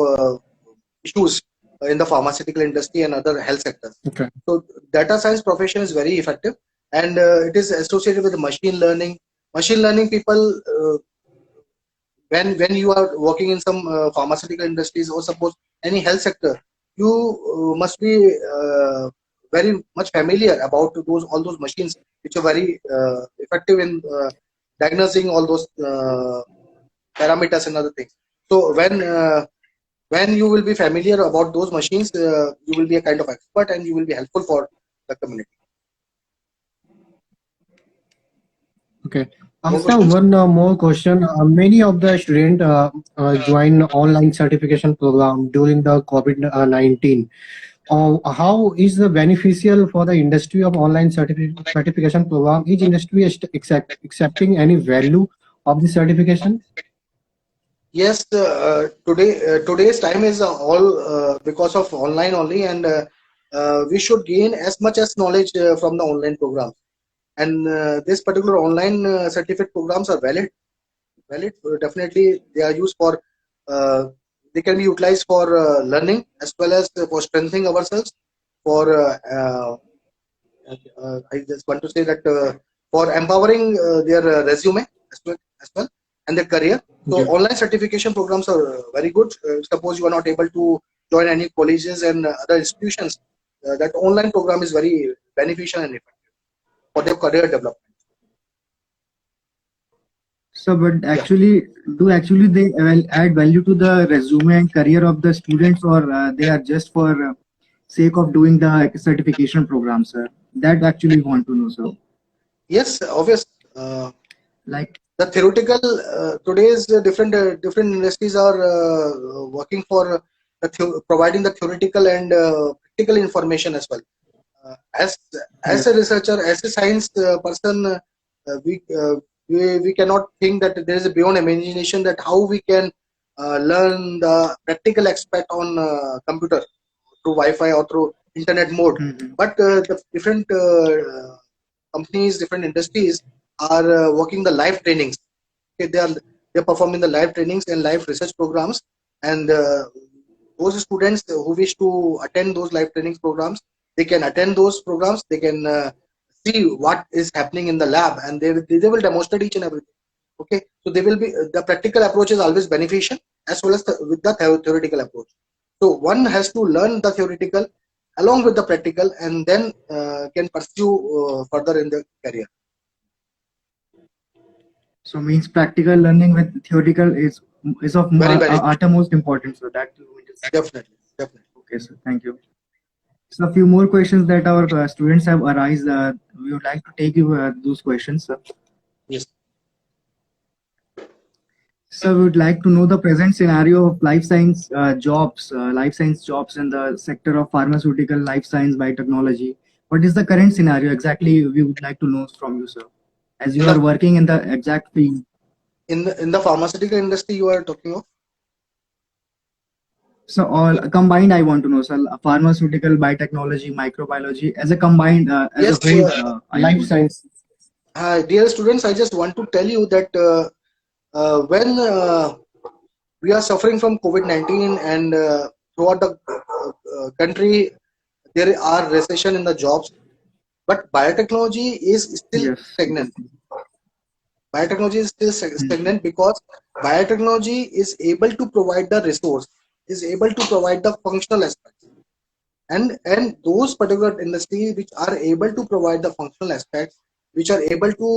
Speaker 3: issues in the pharmaceutical industry and other health sectors.
Speaker 2: Okay.
Speaker 3: So data science profession is very effective, and it is associated with machine learning. Machine learning people, when you are working in some pharmaceutical industries, or suppose any health sector, you must be very much familiar about all those machines which are very effective in diagnosing all those parameters and other things. So when you will be familiar about those machines, you will be a kind of expert, and you will be helpful for the community.
Speaker 2: Okay.
Speaker 3: More
Speaker 2: Sir,
Speaker 3: questions?
Speaker 2: one more question. Many of the students join online certification program during the COVID-19. How is the beneficial for the industry of online certification program? Is industry accepting any value of the certification?
Speaker 3: Yes, today's time is all because of online only, and we should gain as much as knowledge from the online program. and this particular online certificate programs are valid. Definitely, they are used for. They can be utilized for learning as well as for strengthening ourselves. For I just want to say that for empowering their resume as well and their career. So
Speaker 2: Yeah.
Speaker 3: online certification programs are very good. Suppose you are not able to join any colleges and other institutions, that online program is very beneficial and effective for their career development.
Speaker 1: So, but
Speaker 3: Yeah.
Speaker 1: actually they add value to the resume and career of the students, or they are just for sake of doing the certification program, sir? That actually want to know, sir.
Speaker 3: Yes, obvious. Uh,
Speaker 1: Like,
Speaker 3: the theoretical today's different industries are working for providing the theoretical and practical information as well. As a
Speaker 1: yes.
Speaker 3: researcher, as a science person, we cannot think that there is a beyond imagination that how we can learn the practical aspect on computer through Wi-Fi or through internet mode.
Speaker 1: Mhm.
Speaker 3: But the different companies, different industries are working the live trainings. Okay, they're performing the live trainings and live research programs, and those students who wish to attend those live trainings programs, they can attend those programs. They can see what is happening in the lab, and they will demonstrate each and everything. Okay, so they will be the practical approach is always beneficial as well as with the theoretical approach. So one has to learn the theoretical along with the practical, and then can pursue further in the career.
Speaker 1: So means practical learning with theoretical is of
Speaker 3: Very very
Speaker 1: uttermost importance. So that you mean to say.
Speaker 3: definitely definitely.
Speaker 1: Okay, sir. Thank you. So a few more questions that our students have arised. We would like to take you those questions, sir.
Speaker 3: Yes.
Speaker 1: So we would like to know the present scenario of life science jobs in the sector of pharmaceutical, life science, biotechnology. What is the current scenario exactly? We would like to know from you, sir, as
Speaker 3: In
Speaker 1: you
Speaker 3: the
Speaker 1: are working in the exact field.
Speaker 3: in the pharmaceutical industry you are talking of.
Speaker 1: So all combined, I want to know, sir, pharmaceutical, biotechnology, microbiology, as a combined, as a
Speaker 3: Yes,
Speaker 1: whole, life science.
Speaker 3: dear students, I just want to tell you that when we are suffering from COVID-19 and throughout the country, there are recession in the jobs, but biotechnology is still
Speaker 1: Yes,
Speaker 3: stagnant.
Speaker 1: exactly.
Speaker 3: Biotechnology is still
Speaker 1: Mhm.
Speaker 3: stagnant because biotechnology is able to provide the resource, is able to provide the functional aspects, and those particular industries which are able to provide the functional aspects, which are able to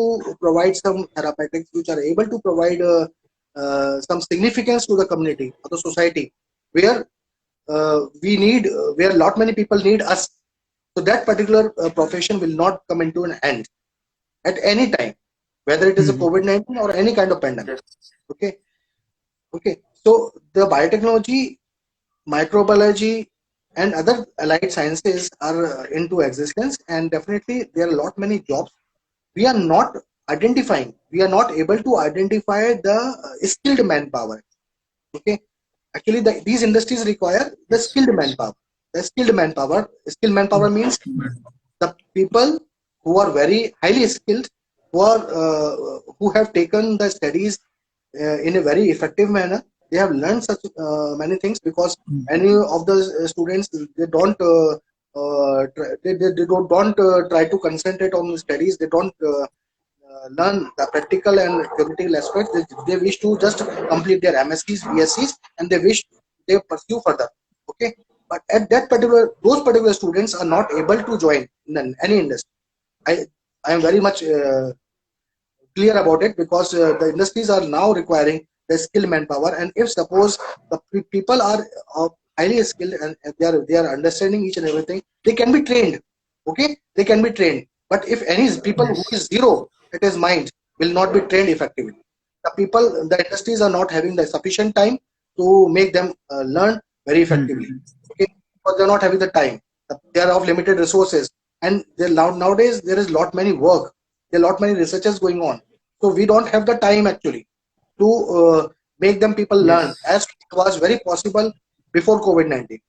Speaker 3: provide some therapeutics, which are able to provide some significance to the community or the society, where where lot many people need us. So that particular profession will not come into an end at any time, whether it is a
Speaker 1: Mhm.
Speaker 3: COVID-19 or any kind of pandemic.
Speaker 1: Yes.
Speaker 3: Okay, okay. So the biotechnology, microbiology, and other allied sciences are into existence, and definitely there are a lot many jobs we are not identifying. We are not able to identify the skilled manpower. Okay, actually these industries require the
Speaker 1: Yes.
Speaker 3: skilled manpower. The skilled manpower. Skilled manpower means the people who are very highly skilled, who have taken the studies in a very effective manner. They have learned such many things, because many of the students, they don't don't try to concentrate on the studies. They don't learn the practical and theoretical aspects. They wish to just complete their MScs, BScs, and they wish they pursue further. Okay, but at that particular, those particular students are not able to join in any industry. I I am very much clear about it, because the industries are now requiring the skilled manpower, and if suppose the people are highly skilled, and they are understanding each and everything, they can be trained. Okay, they can be trained. But if any people who
Speaker 1: Yes.
Speaker 3: is zero at his mind will not be trained effectively, the industries are not having the sufficient time to make them learn very effectively.
Speaker 1: Mhm.
Speaker 3: Okay, because they're not having the time. They are of limited resources, and nowadays there is lot many work, there are lot many researches going on, so we don't have the time actually to make them people learn
Speaker 1: Yes.
Speaker 3: as it was very possible before COVID-19.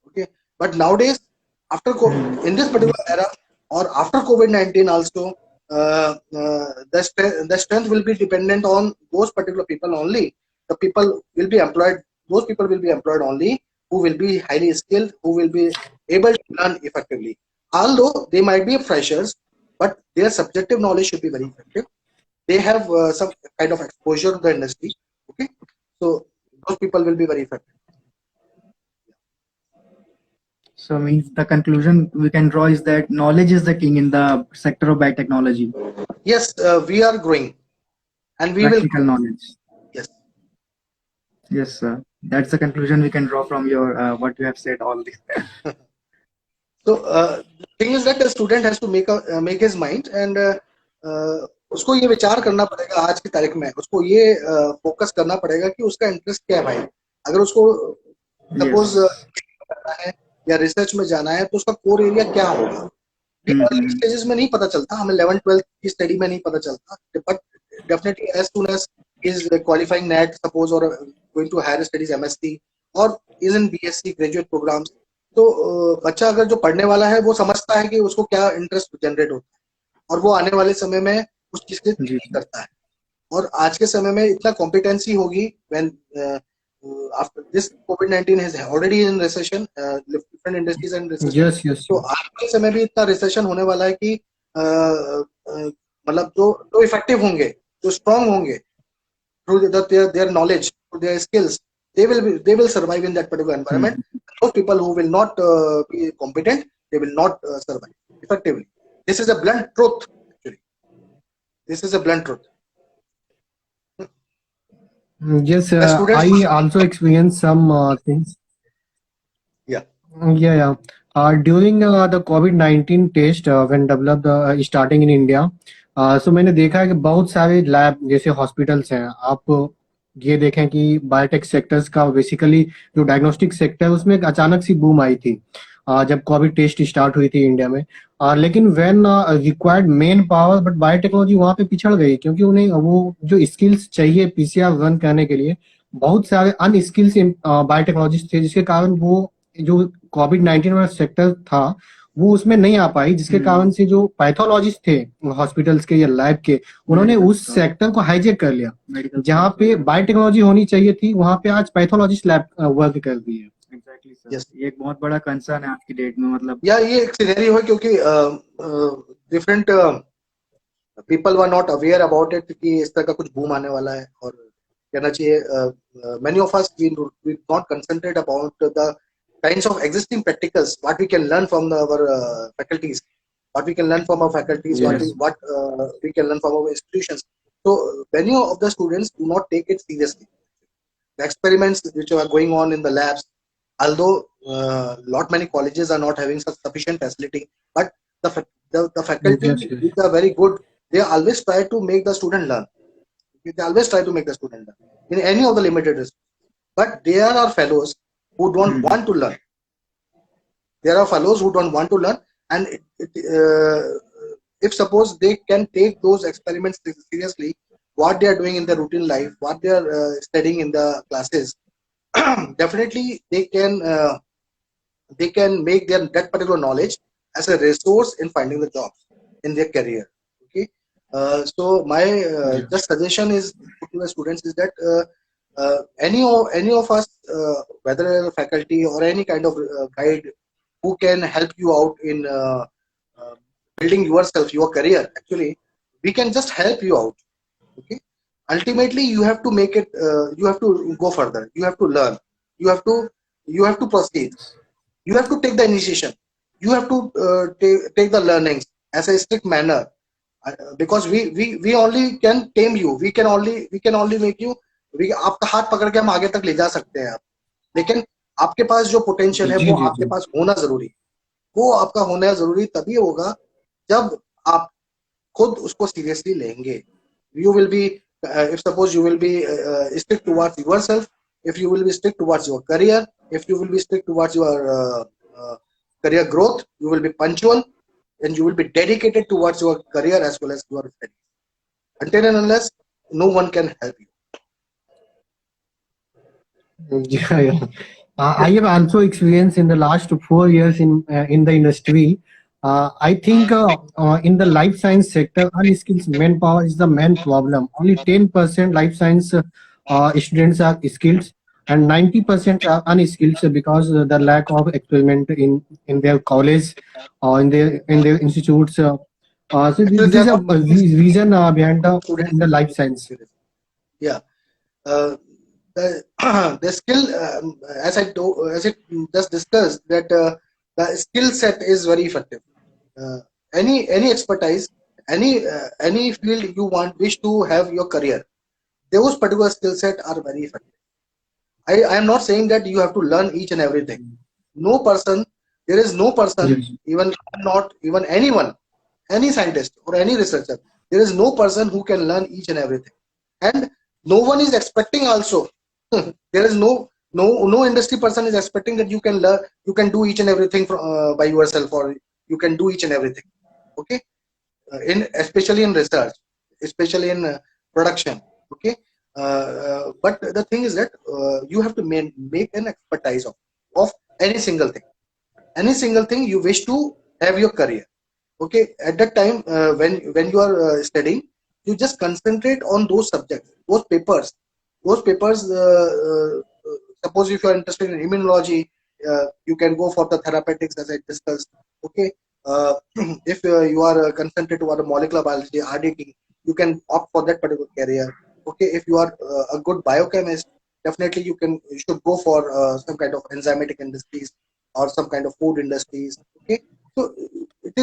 Speaker 3: Okay, but nowadays,
Speaker 1: Mhm.
Speaker 3: in this particular era or after COVID-19 also, the strength will be dependent on those particular people only. The people will be employed. Those people will be employed only who will be highly skilled, who will be able to learn effectively. Although they might be freshers, but their subjective knowledge should be very effective. They have some kind of exposure to the industry. Okay, so those people will be very effective.
Speaker 1: So means the conclusion we can draw is that knowledge is the king in the sector of biotechnology.
Speaker 3: Yes, we are growing, and we will
Speaker 1: Practical
Speaker 3: grow.
Speaker 1: knowledge.
Speaker 3: Yes.
Speaker 1: Yes, sir. That's the conclusion we can draw from your what you have said all this.
Speaker 3: So the thing is that the student has to make his mind, and उसको ये विचार करना पड़ेगा आज की तारीख में, उसको ये फोकस करना पड़ेगा कि उसका इंटरेस्ट क्या है भाई. अगर उसको सपोज करना है या रिसर्च में जाना है तो उसका कोर एरिया क्या होगा. अर्ली स्टेजेस में नहीं पता चलता, हमें 11th-12th की स्टडी में नहीं पता चलता, but definitely as soon as is qualifying NET suppose और going to higher studies MSc और is in BSc graduate programs, तो बच्चा अगर जो पढ़ने वाला है वो समझता है कि उसको क्या इंटरेस्ट जनरेट होता है और वो आने वाले समय में उस चीज की तैयारी करता है. और आज के समय में इतना कॉम्पिटेंसी होगी when after this COVID-19 has already in recession, different industries and recession.
Speaker 2: Yes.
Speaker 3: तो आज के समय भी इतना रिसेशन होने वाला है कि मतलब जो इफेक्टिव होंगे, जो स्ट्रांग होंगे through their knowledge, through their skills, they will survive in that particular environment. Those people who will not be competent, they will not survive effectively. This is a blunt truth. Actually, this is a blunt truth.
Speaker 2: Yes, I also experienced some things.
Speaker 3: Yeah.
Speaker 2: During the COVID-19 test when developed starting in India, so मैंने देखा है कि बहुत सारे lab जैसे hospitals हैं, आप ये देखें कि बायोटेक सेक्टर्स का बेसिकली जो डायग्नोस्टिक सेक्टर उसमें एक अचानक सी बूम आई थी जब कोविड टेस्ट स्टार्ट हुई थी इंडिया में. लेकिन when required main power, but biotechnology वहां पे पिछड़ गई क्योंकि उन्हें वो जो स्किल्स चाहिए पीसीआर रन करने के लिए बहुत सारे अनस्किल्स बायोटेक्नोलॉजिस्ट थे, जिसके कारण वो जो कोविड-19 वाला सेक्टर था वो उसमें नहीं आ पाई, जिसके कारण से जो पैथोलॉजिस्ट थे हॉस्पिटल्स के या लैब के, उन्होंने उस सेक्टर को हाईजेक कर लिया. जहाँ पे बायोटेक्नोलॉजी होनी चाहिए थी वहां पे आज पैथोलॉजिस्ट लैब वर्क कर रही है.
Speaker 1: Exactly sir. yes. ये एक बहुत बड़ा कंसर्न है आज की डेट में. मतलब
Speaker 3: या ये एक सिनेरियो है क्योंकि different people were not aware about it कि इस तरह का कुछ बूम आने वाला है. और कहना चाहिए many of us we not concentrate about the kinds of existing practicals, what we can learn from our faculties, what we can learn from our faculties,
Speaker 2: Yes.
Speaker 3: what we can learn from our institutions. So many of the students do not take it seriously. The experiments which are going on in the labs, although many colleges are not having such sufficient facility, but the faculty
Speaker 2: Yes.
Speaker 3: which are very good, they always try to make the student learn. They always try to make the student learn in any of the limited resources. But there are fellows who don't want to learn. There are fellows who don't want to learn, and if suppose they can take those experiments seriously, what they are doing in their routine life, what they are studying in the classes, definitely they can make that particular knowledge as a resource in finding the jobs in their career. Okay, so my just suggestion is to the students is that any of us, whether faculty or any kind of guide who can help you out in building yourself, your career, actually we can just help you out. Okay, ultimately you have to make it, you have to go further, you have to learn, you have to proceed, you have to take the initiation, you have to take the learnings as a strict manner, because we only can tame you, we can only make you, आपका हाथ पकड़ के हम आगे तक ले जा सकते हैं आप, लेकिन आपके पास जो पोटेंशियल है वो आपके पास होना जरूरी, वो आपका होना जरूरी तभी होगा जब आप खुद उसको सीरियसली लेंगे. You will be if suppose you will be strict towards yourself, if you will be strict towards your career, if you will be strict towards your career growth, you will be punctual and you will be dedicated towards your career as well as your studies. Until and unless no one can help you.
Speaker 2: Yeah. I have also experienced in the last 4 years in the industry. I think in the life science sector, unskilled manpower is the main problem. Only 10% life science students are skilled, and 90% are unskilled because the lack of experiment in their college or in their institutes. So
Speaker 3: Actually, they
Speaker 2: this
Speaker 3: are
Speaker 2: is a
Speaker 3: not making
Speaker 2: reason behind
Speaker 3: students
Speaker 2: in the life
Speaker 3: into
Speaker 2: science.
Speaker 3: seriously. Yeah. Uh, the the skill, as it just discussed, that the skill set is very effective. Uh, any expertise, any field you wish to have your career, those particular skill set are very effective. I am not saying that you have to learn each and everything. No person, there is no person,
Speaker 2: Yes.
Speaker 3: even not even anyone, any scientist or any researcher, there is no person who can learn each and everything. And no one is expecting also. There is no industry person is expecting that you can learn, you can do each and everything by yourself, or you can do each and everything. Okay, in especially in research, especially in production. Okay, but the thing is that you have to make an expertise of any single thing, any single thing you wish to have your career. Okay, at that time, when you are studying, you just concentrate on those subjects, those papers. Suppose if you are interested in immunology, you can go for the therapeutics, as I discussed. Okay, uh, if you are concentrated toward molecular biology, RDT, you can opt for that particular career. Okay, if you are a good biochemist, definitely you should go for some kind of enzymatic industries or some kind of food industries. Okay, so it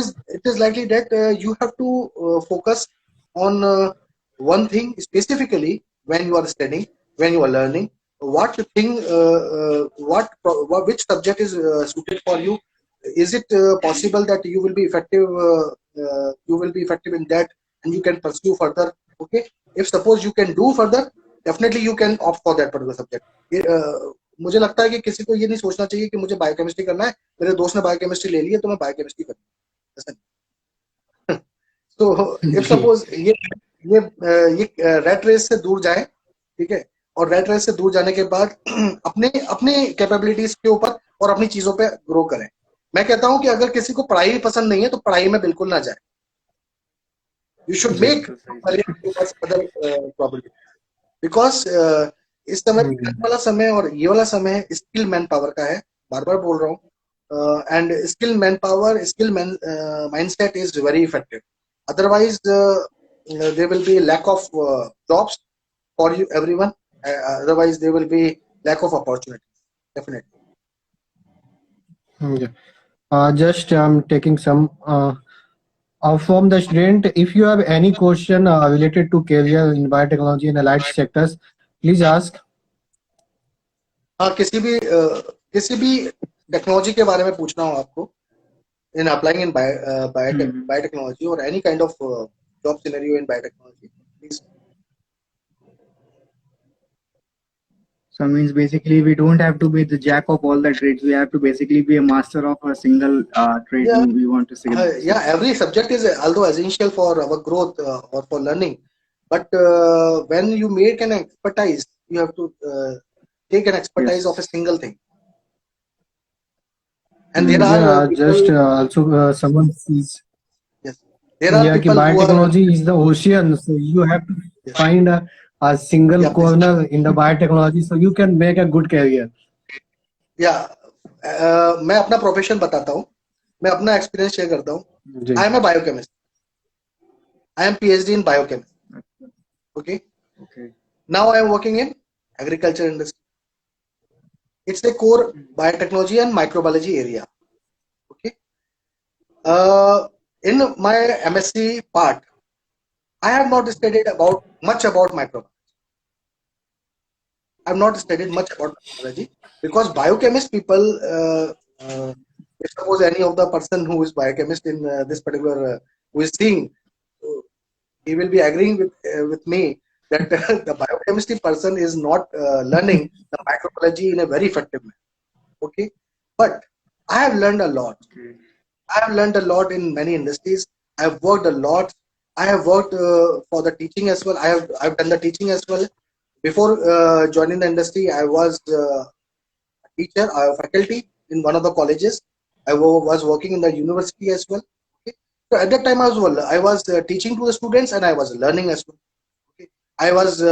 Speaker 3: is likely that you have to focus on one thing specifically when you are studying, when you are learning. What you think, which subject is suited for you? Is it possible that you will be effective? You will be effective in that, and you can pursue further. Okay, if suppose you can do further, definitely you can opt for that particular subject. मुझे लगता है कि किसी को ये नहीं सोचना चाहिए कि मुझे बायोकेमिस्ट्री करना है, मेरे दोस्त ने बायोकेमिस्ट्री ले ली है तो मैं बायोकेमिस्ट्री करूँ, ऐसा नहीं। तो इफ
Speaker 2: जी.
Speaker 3: सपोज ये रेट रेस से दूर जाए, ठीक है, और रेट रेस से दूर जाने के बाद अपने अपने कैपेबिलिटीज के ऊपर और अपनी चीजों पे ग्रो करें। मैं कहता हूं कि अगर किसी को पढ़ाई पसंद नहीं है तो पढ़ाई में बिल्कुल ना जाए। यू शुड
Speaker 2: जी.
Speaker 3: मेक अदर प्रॉब्लम, बिकॉज इस समय
Speaker 2: जी.
Speaker 3: वाला समय और ये वाला समय स्किल मैन पावर का है, बार बार बोल रहा हूँ। And skill man power, skill mindset is very effective, otherwise there will be lack of jobs for you everyone, otherwise there will be lack of opportunities, definitely.
Speaker 2: Yeah. Just taking some from the student. If you have any question related to career in biotechnology and allied sectors, please ask.
Speaker 3: हाँ, किसी भी technology के बारे में पूछना हो आपको, in applying in
Speaker 1: Hmm.
Speaker 3: biotechnology or any kind of job scenario in biotechnology, please.
Speaker 1: So means basically we don't have to be the jack of all the trades. We have to basically be a master of a single trade.
Speaker 3: Yeah,
Speaker 1: We want to say that.
Speaker 3: yeah, every subject is although essential for our growth or for learning, but when you make an expertise, you have to take an expertise of a
Speaker 1: Yes.
Speaker 3: single thing. And there are
Speaker 2: Yeah, just
Speaker 3: people,
Speaker 2: also someone sees.
Speaker 3: yes, there are
Speaker 2: Yeah, कि
Speaker 3: people who are,
Speaker 2: biotechnology is the ocean, so you have to
Speaker 3: yes,
Speaker 2: find a single
Speaker 3: yeah, please,
Speaker 2: corner in the biotechnology, so you can make a good career.
Speaker 3: yeah, मैं अपना profession बताता हूँ, मैं अपना experience share करता हूँ।
Speaker 2: जी.
Speaker 3: I am a biochemist, I am PhD in biochemist. Okay,
Speaker 1: Okay.
Speaker 3: now I am working in agriculture industry. It's a core biotechnology and microbiology area. Okay, in my MSc part, I have not studied much about microbiology. I have not studied much about microbiology because biochemist people, if suppose any of the person who is biochemist in this particular who is seeing, so he will be agreeing with me that the biochemistry person is not learning the microbiology in a very effective manner. Okay, but I have learned a lot.
Speaker 1: Okay.
Speaker 3: I have learned a lot in many industries. I have worked a lot. I have worked for the teaching as well. I've done the teaching as well. Before joining the industry, I was a teacher, a faculty in one of the colleges. was working in the university as well. Okay. So at that time I was teaching to the students and I was learning as well. Okay. I was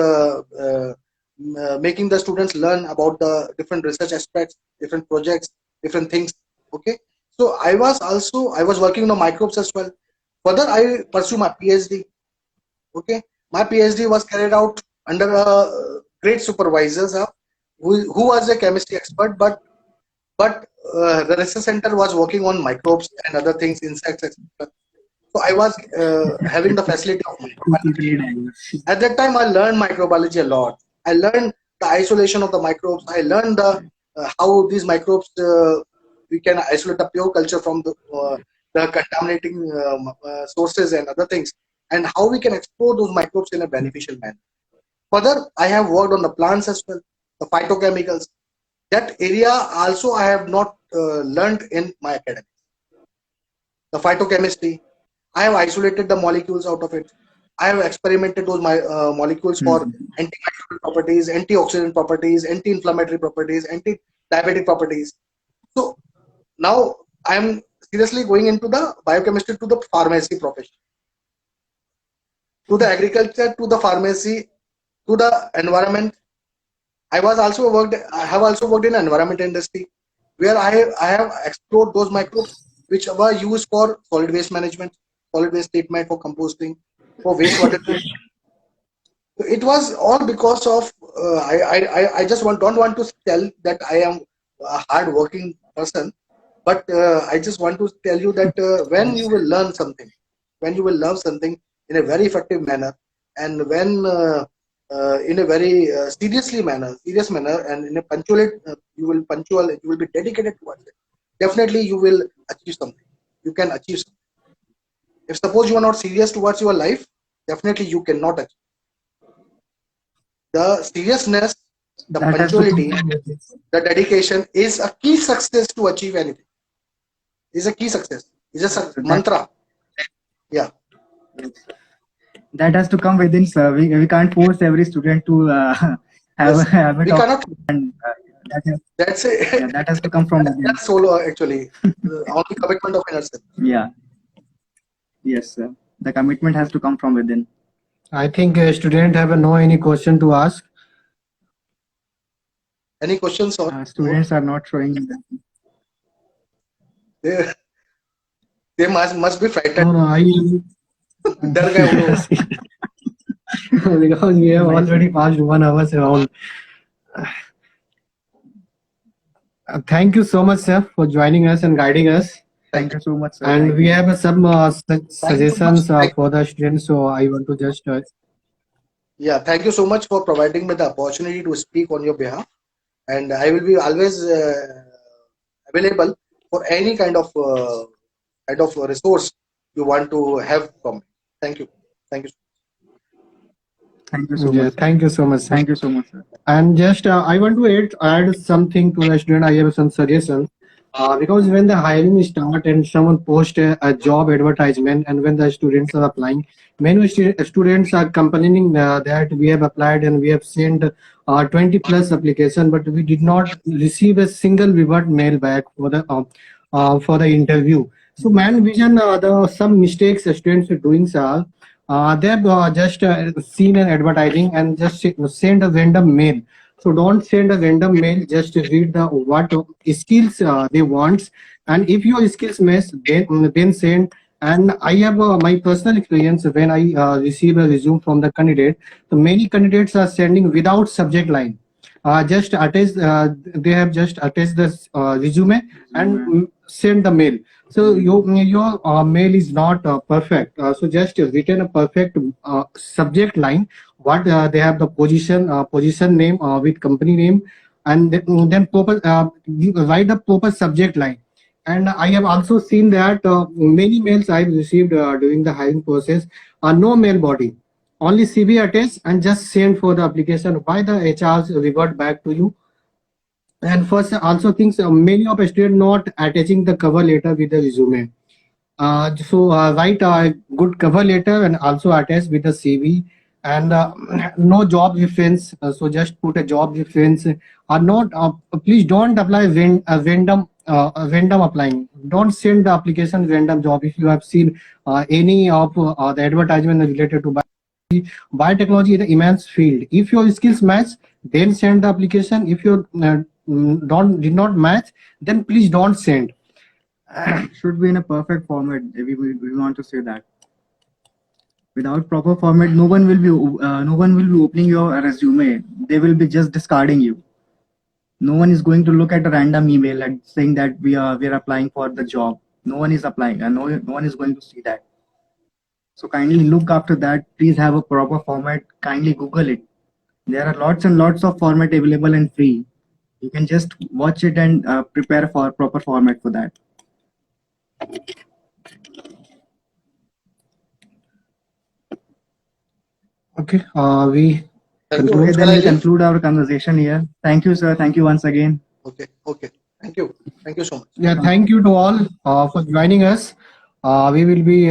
Speaker 3: making the students learn about the different research aspects, different projects, different things. Okay. So I was working on microbes as well. Further, I pursue my PhD. Okay, my PhD was carried out under a great supervisor who was a chemistry expert, but the research center was working on microbes and other things, insects, etc. So I was having the facility of
Speaker 1: Totally
Speaker 3: microbiology.
Speaker 1: diverse.
Speaker 3: At that time, I learned microbiology a lot. I learned the isolation of the microbes. I learned how these microbes we can isolate the pure culture from the contaminating sources and other things, and how we can explore those microbes in a beneficial manner. Further, I have worked on the plants as well, the phytochemicals. That area also I have not learned in my academics. The phytochemistry, I have isolated the molecules out of it. I have experimented those molecules for
Speaker 1: Mhm.
Speaker 3: antimicrobial properties, antioxidant properties, anti-inflammatory properties, anti-diabetic properties. So now I am seriously going into the biochemistry to the pharmacy profession, to the agriculture, to the pharmacy, to the environment. I have also worked in environment industry where I have explored those microbes which were used for solid waste management, solid waste treatment, for composting, for wastewater treatment. So it was all because of I just don't want to tell that I am a hard working person, but I just want to tell you that when you will learn something, when you will learn something in a very effective manner, and when in a very serious manner, and in a you will be dedicated towards it. Definitely, you will achieve something. You can achieve something. If suppose you are not serious towards your life, definitely you cannot achieve. The seriousness, the
Speaker 1: That has to come
Speaker 3: punctuality,
Speaker 1: from within.
Speaker 3: the dedication is a key success to achieve anything. Is a key success. Is a
Speaker 1: So
Speaker 3: mantra. Yeah.
Speaker 1: that has to come within, sir. We can't force every student to have a
Speaker 3: Yes.
Speaker 1: habit
Speaker 3: We
Speaker 1: of,
Speaker 3: cannot.
Speaker 1: and that has,
Speaker 3: That's
Speaker 1: yeah,
Speaker 3: a
Speaker 1: that has to come from within.
Speaker 3: that's solo actually. Only commitment of inner self.
Speaker 1: Yeah. Yes, sir. The commitment has to come from within.
Speaker 2: I think student have no any question to ask.
Speaker 3: Any questions or
Speaker 1: Students are not showing that.
Speaker 3: they, they must be frightened.
Speaker 2: No, no, I
Speaker 3: डर गए वो लोग.
Speaker 2: because we have
Speaker 1: Nice.
Speaker 2: already passed 1 hour around. Thank you so much, sir, for joining us and guiding us.
Speaker 1: Thank you so much, sir.
Speaker 2: And
Speaker 1: Thank
Speaker 2: we
Speaker 1: you.
Speaker 2: have some
Speaker 3: Thank you so much.
Speaker 2: suggestions for the students. So I want to just
Speaker 3: Yeah, thank you so much for providing me the opportunity to speak on your behalf, and I will be always available for any kind of resource you want to have from me. Thank you. Thank you.
Speaker 1: Thank you so
Speaker 2: yeah,
Speaker 1: much. Sir.
Speaker 2: thank you so much, sir.
Speaker 1: Thank you so much, sir.
Speaker 2: And just I want to add something to the student. I have some suggestions. Because when the hiring start and someone post a job advertisement, and when the students are applying, many students are complaining that we have applied and we have sent 20 plus application, but we did not receive a single revert mail back for the interview. So man vision some mistakes the students are doing, sir. They have just seen an advertising and just send a random mail. So don't send a random mail. Just read the what skills they want, and if your skills match, then send. And I have my personal experience when I receive a resume from the candidate. So many candidates are sending without subject line. Just attach. They have just attached the resume and send the mail. So your mail is not perfect. So just written a perfect subject line. What they have the position name with company name, and then proper write the proper subject line. And I have also seen that many mails I've received during the hiring process are no mail body, only CV attached and just send for the application. Why the HRs revert back to you? And first, also things many of students not attaching the cover letter with the resume. Write a good cover letter and also attach with the CV, and no job reference. So just put a job reference. Or not. Please don't apply a random random applying. Don't send the application random job. If you have seen any of the advertisement related to biotechnology, is an immense field. If your skills match, then send the application. If you don't did not match, then please don't send.
Speaker 1: Should be in a perfect format. We want to say that. Without proper format, no one will be opening your resume. They will be just discarding you. No one is going to look at a random email and saying that we are applying for the job. No one is applying, and no one is going to see that. So kindly look after that. Please have a proper format. Kindly Google it. There are lots and lots of format available and free. You can just watch it and prepare for proper format for that.
Speaker 2: Okay, we
Speaker 3: Thank you.
Speaker 1: Okay,
Speaker 3: Shall
Speaker 1: then
Speaker 3: I
Speaker 1: we
Speaker 3: leave?
Speaker 1: conclude our conversation here. Thank you, sir. Thank you once again.
Speaker 3: Okay. Okay. Thank you. Thank you so much.
Speaker 2: Yeah, thank you to all for joining us. We will be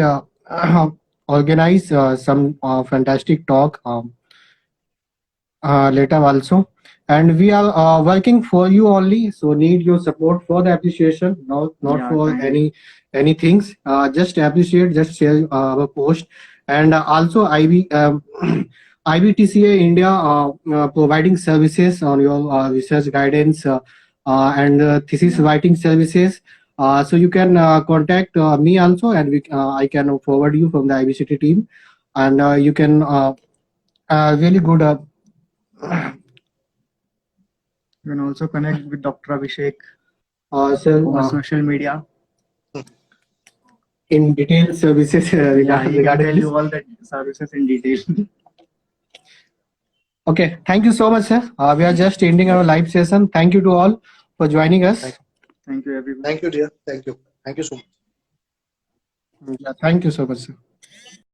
Speaker 2: organize some fantastic talk later also, and we are working for you only. So need your support for the appreciation, not
Speaker 1: Yeah,
Speaker 2: for
Speaker 1: kindly.
Speaker 2: any things. Just appreciate, just share our post, and also IBTCA India providing services on your research guidance and thesis
Speaker 1: Yeah.
Speaker 2: writing services. So you can contact me also, and I can forward you from the IBCT team, and you can really good.
Speaker 1: You can also connect with Dr. Abhishek
Speaker 2: So
Speaker 1: over social media.
Speaker 2: in detail services
Speaker 1: Yeah, he can
Speaker 2: regarding
Speaker 1: tell
Speaker 2: this.
Speaker 1: you all the services in detail.
Speaker 2: Okay, thank you so much, sir. We are just ending our live session. Thank you to all for joining us.
Speaker 1: Thank you, everyone.
Speaker 3: Thank you, dear. Thank you. Thank you so much.
Speaker 2: Yeah, thank you so much, sir.